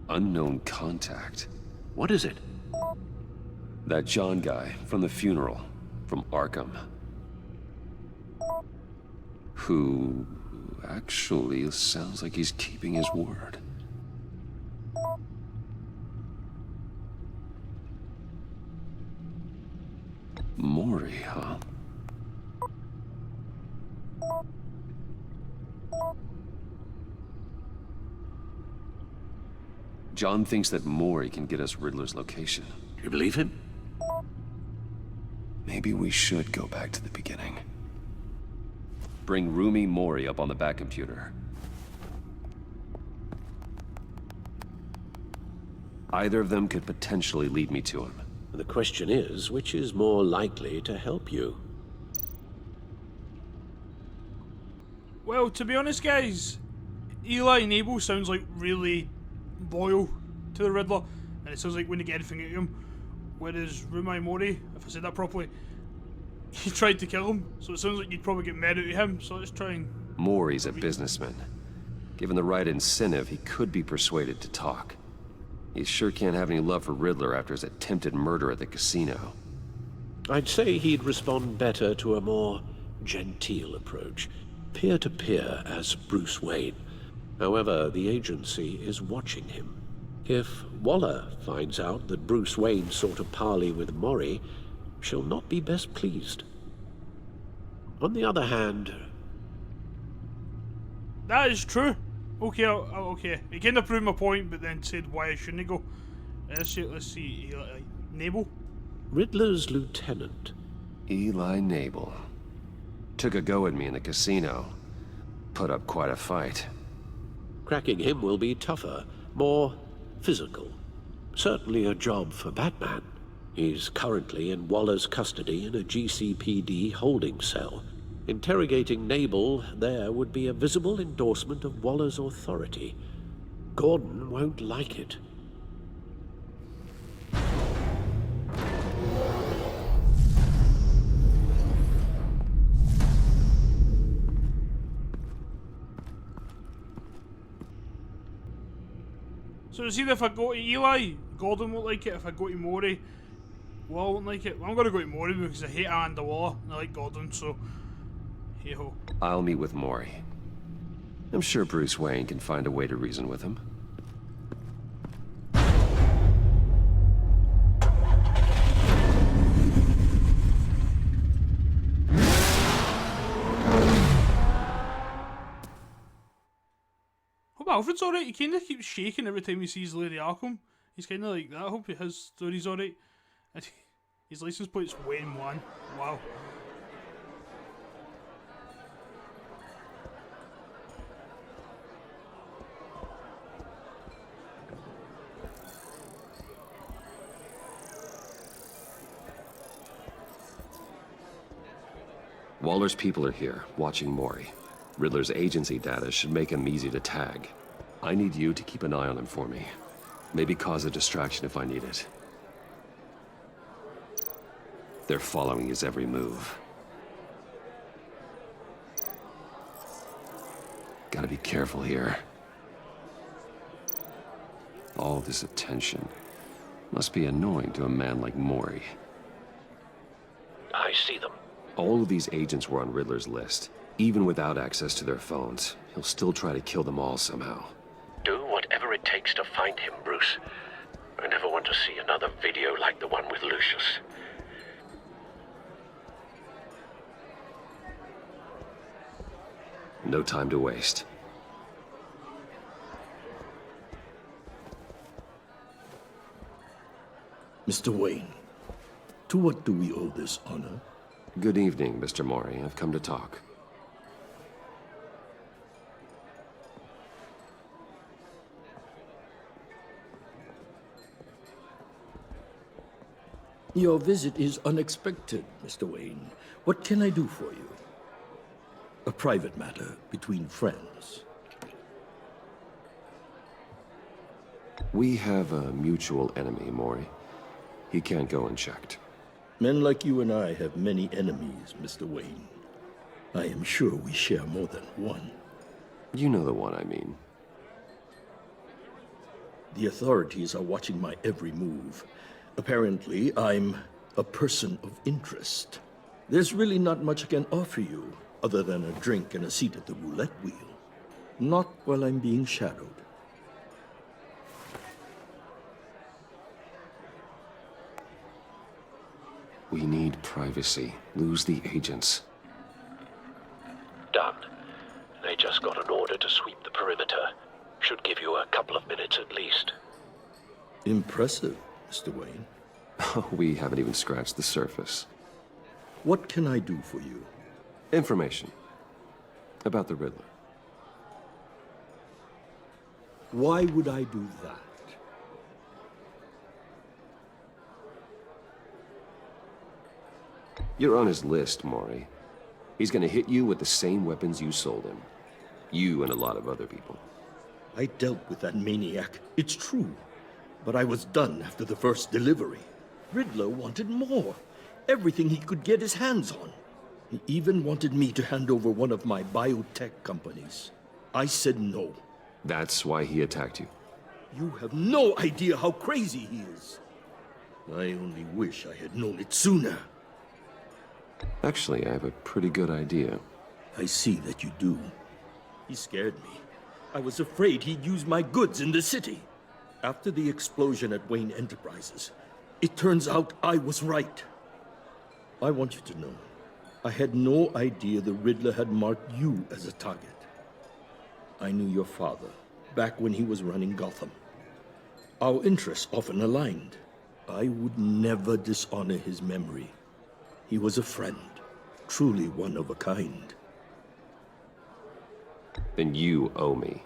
Unknown contact. What is it? That John guy from the funeral, from Arkham. Who actually sounds like he's keeping his word. Maury, huh? John thinks that Maury can get us Riddler's location. You believe him? Maybe we should go back to the beginning. Bring Rumi Maury up on the back computer. Either of them could potentially lead me to him. The question is, which is more likely to help you? Well, to be honest, guys, Eli and Abel sounds like really loyal to the Riddler, and it sounds like we wouldn't get anything out of him. Whereas Rumi Mori, if I said that properly, he tried to kill him, so it sounds like you'd probably get mad out of him, so let's try and... Maury's a businessman. Given the right incentive, he could be persuaded to talk. He sure can't have any love for Riddler after his attempted murder at the casino. I'd say he'd respond better to a more genteel approach. Peer-to-peer as Bruce Wayne. However, the agency is watching him. If Waller finds out that Bruce Wayne sought a parley with Maury, she'll not be best pleased. On the other hand... That is true. Okay, okay. He kind of proved my point, but then said why I shouldn't go. Let's see. Eli Nabel? Riddler's lieutenant. Eli Nabel. Took a go at me in the casino. Put up quite a fight. Cracking him will be tougher, more physical. Certainly a job for Batman. He's currently in Waller's custody in a GCPD holding cell. Interrogating Nabel there would be a visible endorsement of Waller's authority. Gordon won't like it. So it's either if I go to Eli, Gordon won't like it. If I go to Maury, Waller won't like it. Well, I'm going to go to Maury because I hate Amanda Waller and I like Gordon, so hey-ho. I'll meet with Maury. I'm sure Bruce Wayne can find a way to reason with him. Hope Alfred's alright. He kind of keeps shaking every time he sees Lady Arkham. He's kind of like that. I hope his story's alright. His license plate's Wayne 1. Wow. Waller's people are here, watching Maury. Riddler's agency data should make him easy to tag. I need you to keep an eye on him for me. Maybe cause a distraction if I need it. They're following his every move. Gotta be careful here. All this attention must be annoying to a man like Maury. I see them. All of these agents were on Riddler's list. Even without access to their phones, he'll still try to kill them all somehow. Do whatever it takes to find him, Bruce. I never want to see another video like the one with Lucius. No time to waste. Mr. Wayne, to what do we owe this honor? Good evening, Mr. Maury. I've come to talk. Your visit is unexpected, Mr. Wayne. What can I do for you? A private matter between friends. We have a mutual enemy, Maury. He can't go unchecked. Men like you and I have many enemies, Mr. Wayne. I am sure we share more than one. You know the one I mean. The authorities are watching my every move. Apparently, I'm a person of interest. There's really not much I can offer you, other than a drink and a seat at the roulette wheel. Not while I'm being shadowed. We need privacy. Lose the agents. Done. They just got an order to sweep the perimeter. Should give you a couple of minutes at least. Impressive, Mr. Wayne. We haven't even scratched the surface. What can I do for you? Information. About the Riddler. Why would I do that? You're on his list, Maury. He's gonna hit you with the same weapons you sold him. You and a lot of other people. I dealt with that maniac, it's true. But I was done after the first delivery. Riddler wanted more. Everything he could get his hands on. He even wanted me to hand over one of my biotech companies. I said no. That's why he attacked you. You have no idea how crazy he is. I only wish I had known it sooner. Actually, I have a pretty good idea. I see that you do. He scared me. I was afraid he'd use my goods in the city. After the explosion at Wayne Enterprises, it turns out I was right. I want you to know, I had no idea the Riddler had marked you as a target. I knew your father, back when he was running Gotham. Our interests often aligned. I would never dishonor his memory. He was a friend, truly one of a kind. Then you owe me,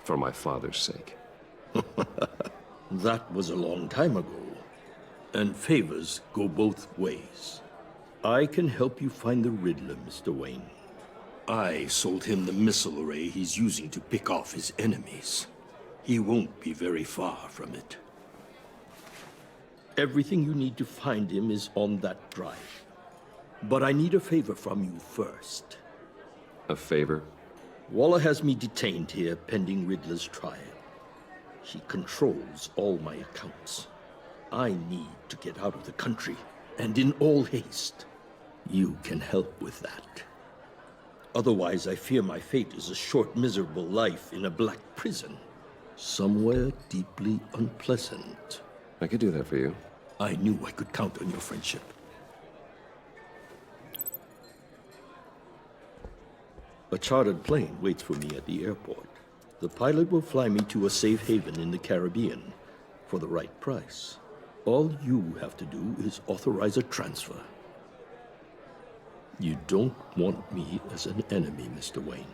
for my father's sake. That was a long time ago, and favors go both ways. I can help you find the Riddler, Mr. Wayne. I sold him the missile array he's using to pick off his enemies. He won't be very far from it. Everything you need to find him is on that drive. But I need a favor from you first. A favor? Waller has me detained here pending Riddler's trial. He controls all my accounts. I need to get out of the country, and in all haste. You can help with that. Otherwise, I fear my fate is a short, miserable life in a black prison. Somewhere deeply unpleasant. I could do that for you. I knew I could count on your friendship. A chartered plane waits for me at the airport. The pilot will fly me to a safe haven in the Caribbean for the right price. All you have to do is authorize a transfer. You don't want me as an enemy, Mr. Wayne.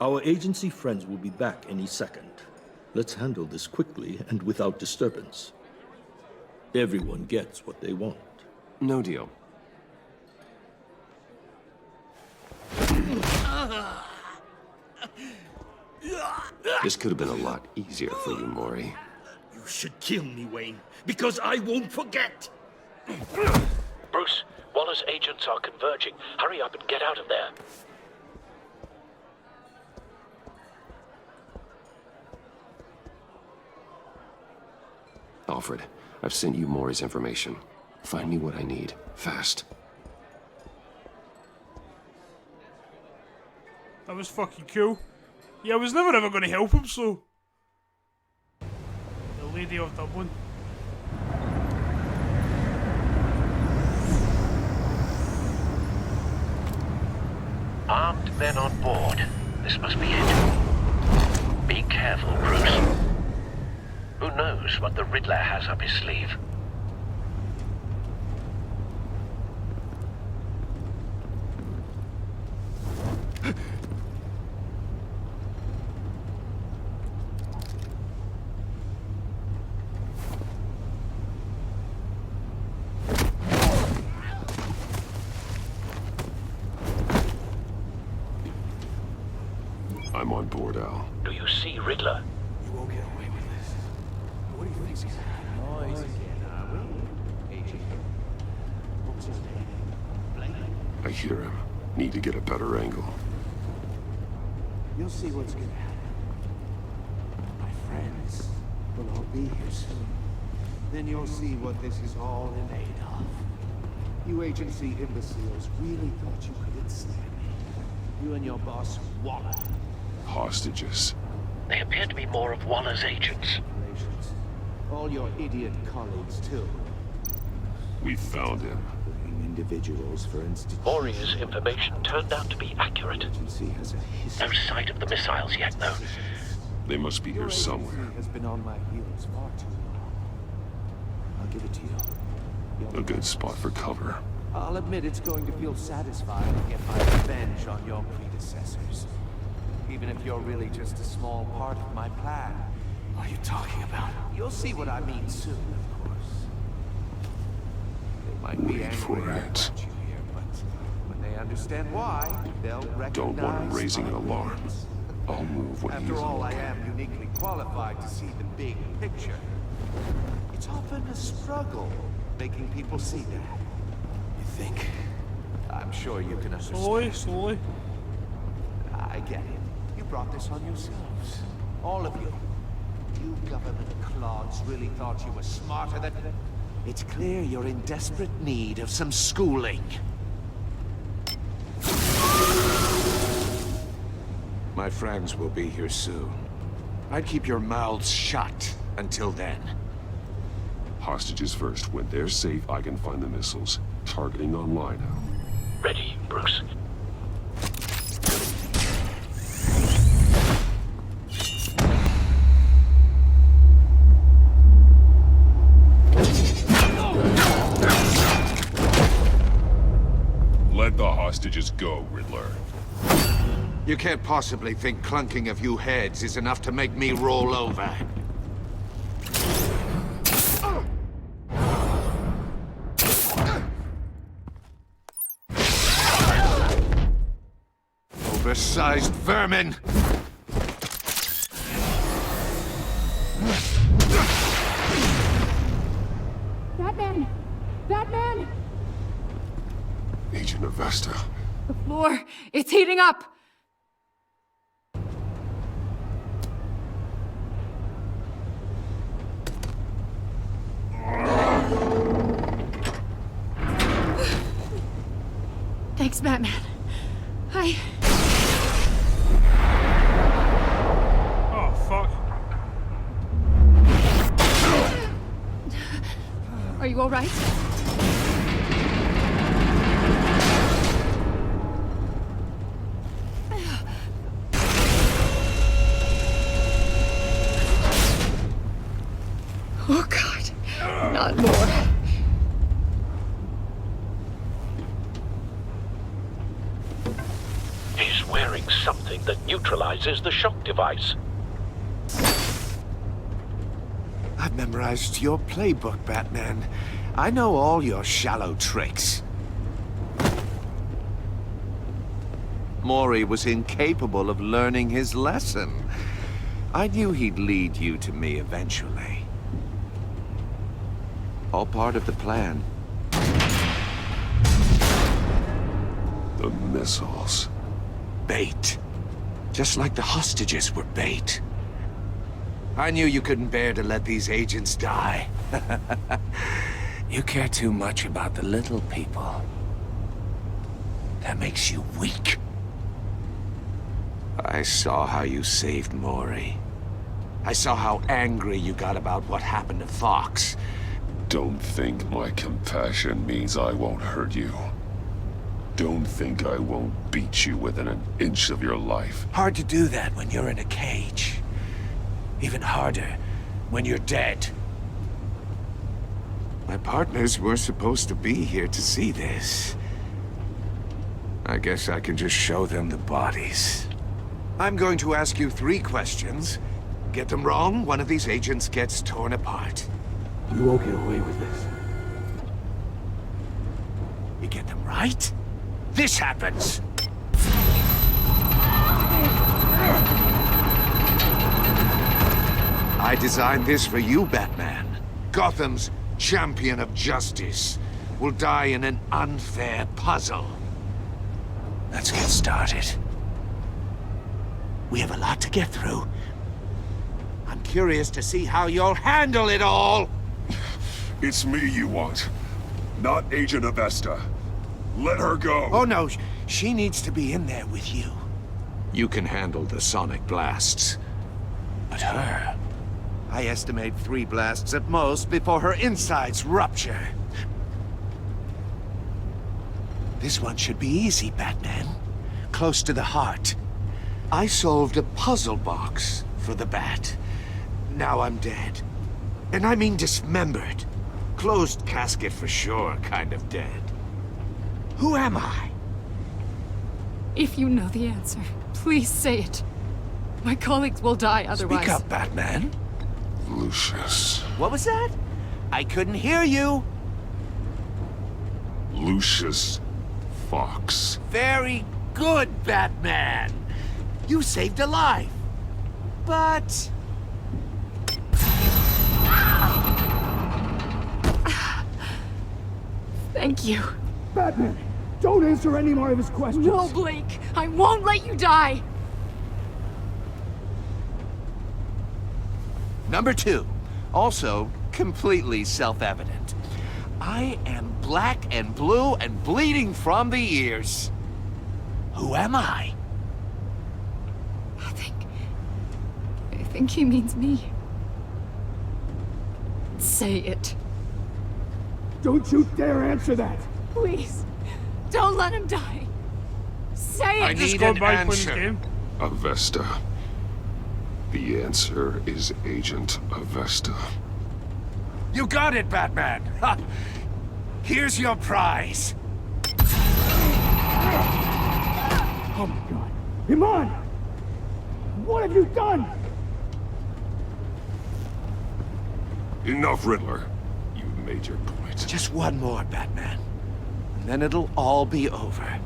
Our agency friends will be back any second. Let's handle this quickly and without disturbance. Everyone gets what they want. No deal. This could have been a lot easier for you, Maury. You should kill me, Wayne, because I won't forget! Bruce, Waller's agents are converging. Hurry up and get out of there. Alfred, I've sent you Maury's information. Find me what I need, fast. That was fucking cool. Yeah, I was never ever going to help him, so... The Lady of Dublin. Armed men on board. This must be it. Be careful, Bruce. Who knows what the Riddler has up his sleeve? I'm on board, Al. Do you see Riddler? You won't get away with this. What do you think's gonna happen? Noise again, are we? Agent. What's his name? I hear him. Need to get a better angle. You'll see what's gonna happen. My friends will all be here soon. Then you'll see what this is all in aid of. You agency imbeciles really thought you could ensnare me. You and your boss, Waller. Hostages. They appear to be more of Waller's agents. All your idiot colleagues, too. We found him. Individuals for institutions. Mori's information turned out to be accurate. No sight of the missiles yet, though. They must be here somewhere. Has been on my heels far too long. I'll give it to you. A good spot for cover. I'll admit it's going to feel satisfying to get my revenge on your predecessors. Even if you're really just a small part of my plan. What are you talking about? You'll see what I mean soon, of course. They might be Wait for angry it. about you here, but when they understand why, they'll recognize... Don't want him raising an alarm. I'll move when After he's all, I looking. am uniquely qualified to see the big picture. It's often a struggle making people see that. You think? I'm sure you can understand. Slowly. I get it. You brought this on yourselves. All of you. You government clods really thought you were smarter than... It's clear you're in desperate need of some schooling. My friends will be here soon. I'd keep your mouths shut until then. Hostages first. When they're safe, I can find the missiles. Targeting online now. Ready, Bruce. Let the hostages go, Riddler. You can't possibly think clunking a few heads is enough to make me roll over. Oversized vermin! Batman! Batman! Agent Avesta. The floor, it's heating up! Thanks, Batman. Oh, fuck. Are you all right? Oh, God. Not more. He's wearing something that neutralizes the shock device. I've memorized your playbook, Batman. I know all your shallow tricks. Mori was incapable of learning his lesson. I knew he'd lead you to me eventually. All part of the plan. The missiles. Bait. Just like the hostages were bait. I knew you couldn't bear to let these agents die. You care too much about the little people. That makes you weak. I saw how you saved Mori. I saw how angry you got about what happened to Fox. Don't think my compassion means I won't hurt you. Don't think I won't beat you within an inch of your life. Hard to do that when you're in a cage. Even harder when you're dead. My partners were supposed to be here to see this. I guess I can just show them the bodies. I'm going to ask you 3 questions. Get them wrong, one of these agents gets torn apart. You won't get away with this. You get them right, this happens. I designed this for you, Batman. Gotham's champion of justice will die in an unfair puzzle. Let's get started. We have a lot to get through. I'm curious to see how you'll handle it all. It's me you want. not Agent Avesta. Let her go. Oh no, she needs to be in there with you. You can handle the sonic blasts. But her... I estimate 3 blasts at most before her insides rupture. This one should be easy, Batman. Close to the heart. I solved a puzzle box for the Bat. Now I'm dead. And I mean dismembered. Closed casket for sure, kind of dead. Who am I? If you know the answer, please say it. My colleagues will die otherwise. Speak up, Batman. Lucius. What was that? I couldn't hear you. Lucius Fox. Very good, Batman. You saved a life. But... Thank you. Batman, don't answer any more of his questions. No, Blake. I won't let you die. Number 2. Also, completely self-evident. I am black and blue and bleeding from the ears. Who am I? I think he means me. Say it. Don't you dare answer that. Please. Don't let him die. Say it. I need an answer. Avesta. The answer is Agent Avesta. You got it, Batman. Ha. Here's your prize. Oh my God. Iman! What have you done? Enough, Riddler. You've made your point. Just one more, Batman. And then it'll all be over.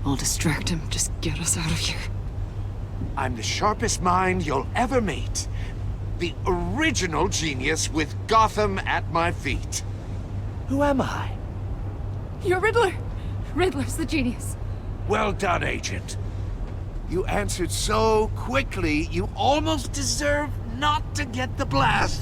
I'll distract him. Just get us out of here. I'm the sharpest mind you'll ever meet. The original genius with Gotham at my feet. Who am I? You're Riddler. Riddler's the genius. Well done, Agent. You answered so quickly, you almost deserve not to get the blast.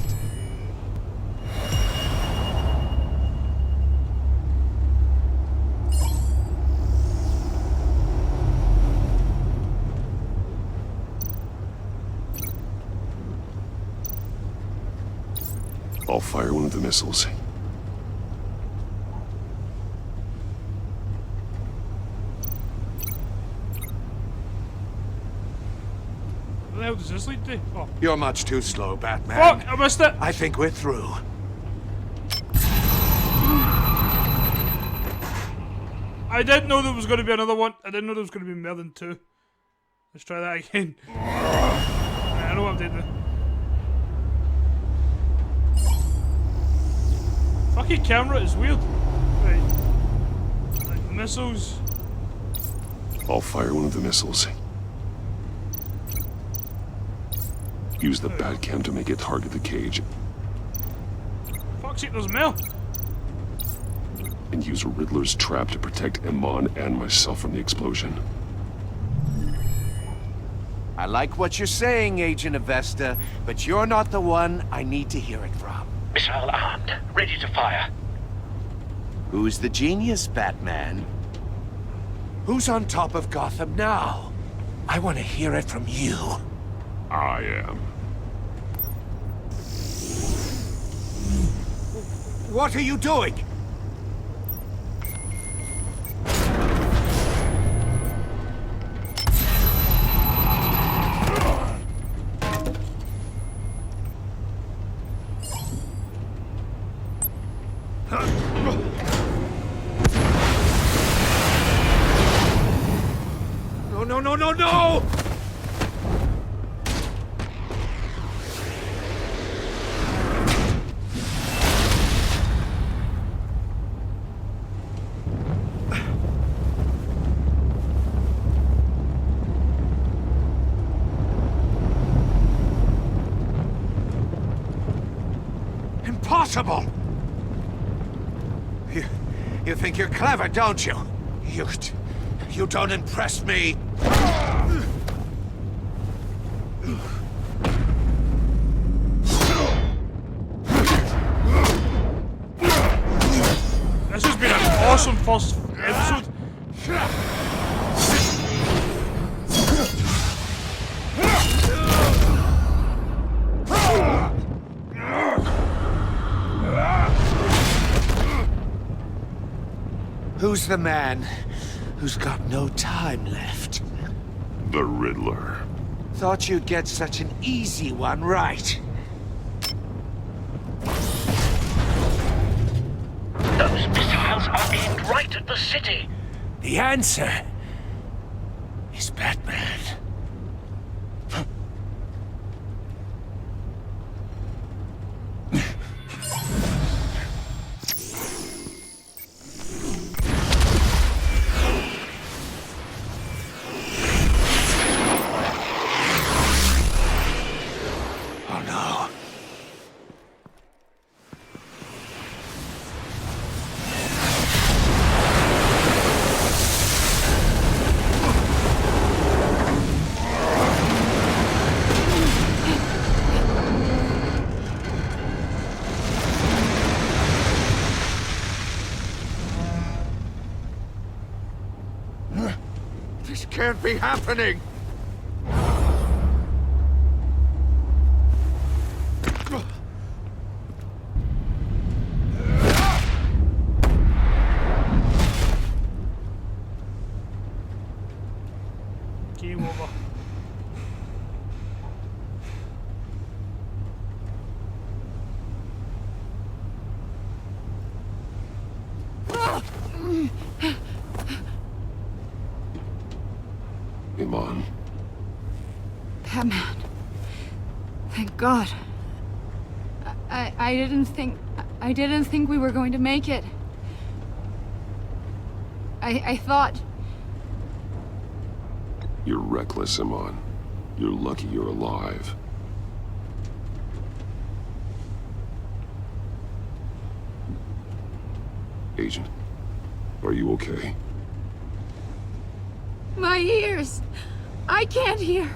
I'll fire one of the missiles. What the hell does this lead to? Oh. You're much too slow, Batman. Fuck! I missed it! I think we're through. I didn't know there was going to be another one. I didn't know there was going to be more than 2. Let's try that again. Right, I know what I'm doing now. Fucking camera is weird. Right. Like missiles. I'll fire one of the missiles. Use the Batcam to make it target the cage. Fuck's sake, there's mail. And use Riddler's trap to protect Iman and myself from the explosion. I like what you're saying, Agent Avesta, but you're not the one I need to hear it from. Missile armed, ready to fire. Who's the genius, Batman? Who's on top of Gotham now? I want to hear it from you. I am. What are you doing? No! Impossible! You think you're clever, don't you? You don't impress me. awesome first episode. Who's the man who's got no time left? The Riddler. Thought you'd get such an easy one right. Those missiles are aimed right at the city. The answer is Batman. This can't be happening! Game over. Iman. Batman. Thank God. I didn't think we were going to make it. I thought... You're reckless, Iman. You're lucky you're alive. Agent, are you okay? My ears! I can't hear!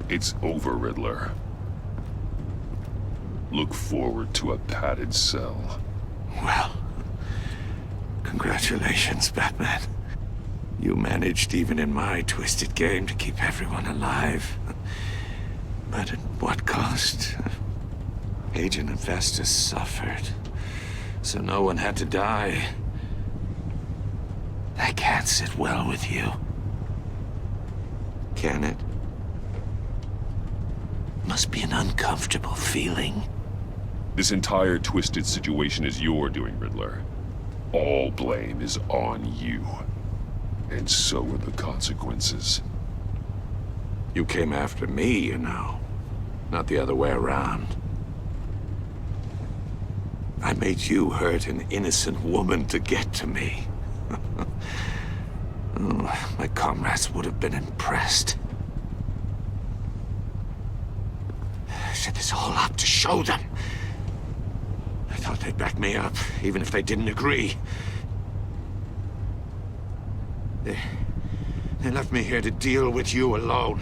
It's over, Riddler. Look forward to a padded cell. Well, congratulations, Batman. You managed, even in my twisted game, to keep everyone alive. But at what cost? Agent Infestus suffered, so no one had to die. That can't sit well with you. Can it? Must be an uncomfortable feeling. This entire twisted situation is your doing, Riddler. All blame is on you. And so are the consequences. You came after me, you know. Not the other way around. I made you hurt an innocent woman to get to me. Oh, my comrades would have been impressed. I set this all up to show them. I thought they'd back me up, even if they didn't agree. They left me here to deal with you alone.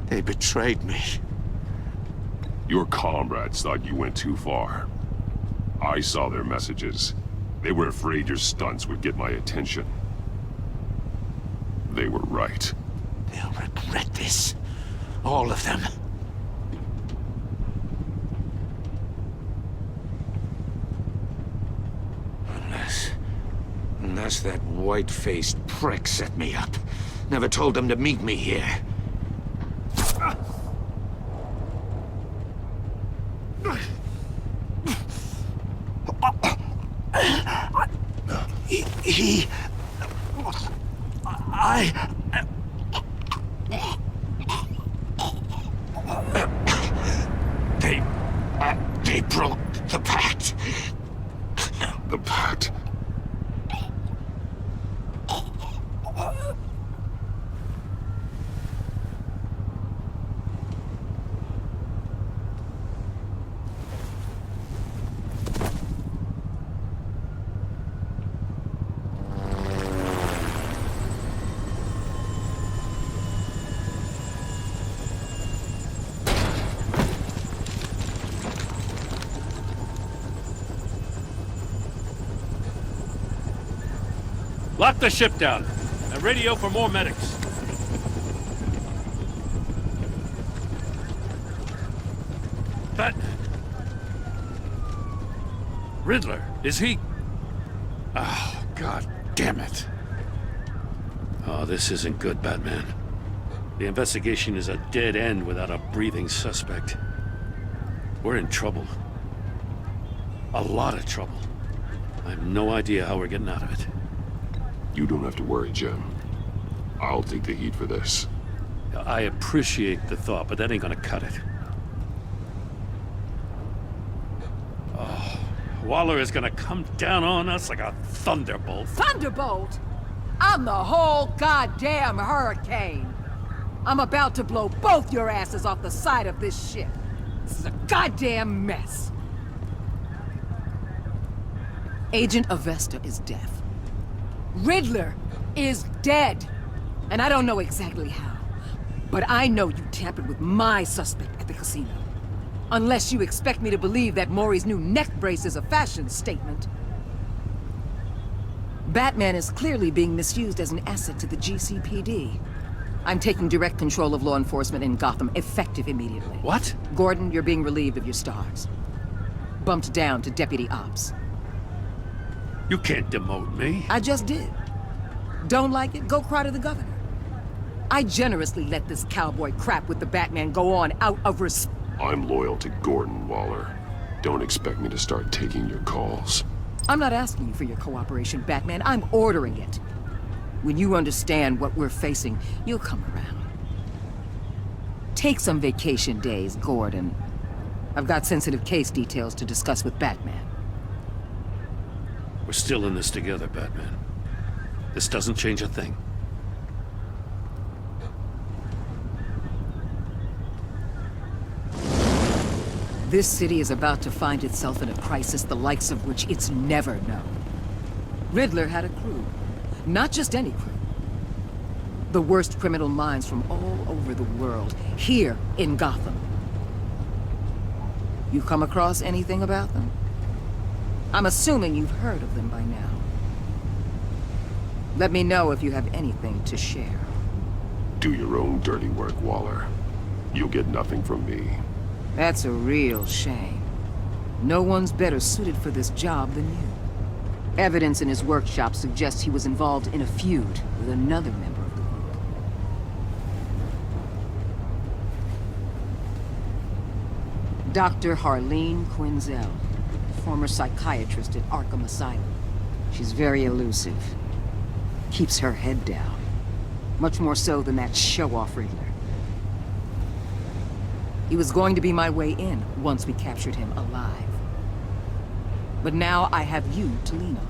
They betrayed me. Your comrades thought you went too far. I saw their messages. They were afraid your stunts would get my attention. They were right. They'll regret this. All of them. Unless that white-faced prick set me up. Never told them to meet me here. They broke the pact. The pact? Lock the ship down. And radio for more medics. That... Riddler, is he... Oh, God damn it. Oh, this isn't good, Batman. The investigation is a dead end without a breathing suspect. We're in trouble. A lot of trouble. I have no idea how we're getting out of it. You don't have to worry, Jim. I'll take the heat for this. I appreciate the thought, but that ain't gonna cut it. Oh, Waller is gonna come down on us like a thunderbolt. Thunderbolt? I'm the whole goddamn hurricane. I'm about to blow both your asses off the side of this ship. This is a goddamn mess. Agent Avesta is deaf. Riddler is dead. And I don't know exactly how. But I know you tampered with my suspect at the casino. Unless you expect me to believe that Maury's new neck brace is a fashion statement. Batman is clearly being misused as an asset to the GCPD. I'm taking direct control of law enforcement in Gotham, effective immediately. What? Gordon, you're being relieved of your stars. Bumped down to Deputy Ops. You can't demote me. I just did. Don't like it? Go cry to the governor. I generously let this cowboy crap with the Batman go on out of respect. I'm loyal to Gordon, Waller. Don't expect me to start taking your calls. I'm not asking you for your cooperation, Batman. I'm ordering it. When you understand what we're facing, you'll come around. Take some vacation days, Gordon. I've got sensitive case details to discuss with Batman. We're still in this together, Batman. This doesn't change a thing. This city is about to find itself in a crisis the likes of which it's never known. Riddler had a crew. Not just any crew. The worst criminal minds from all over the world, here in Gotham. You come across anything about them? I'm assuming you've heard of them by now. Let me know if you have anything to share. Do your own dirty work, Waller. You'll get nothing from me. That's a real shame. No one's better suited for this job than you. Evidence in his workshop suggests he was involved in a feud with another member of the group. Dr. Harleen Quinzel, former psychiatrist at Arkham Asylum. She's very elusive. Keeps her head down. Much more so than that show-off Riddler. He was going to be my way in once we captured him alive. But now I have you to lean on.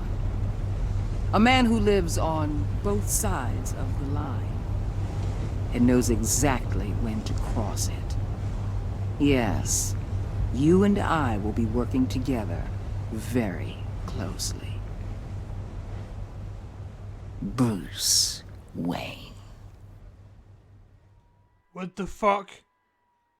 A man who lives on both sides of the line and knows exactly when to cross it. Yes, you and I will be working together very closely. Bruce Wayne. What the fuck?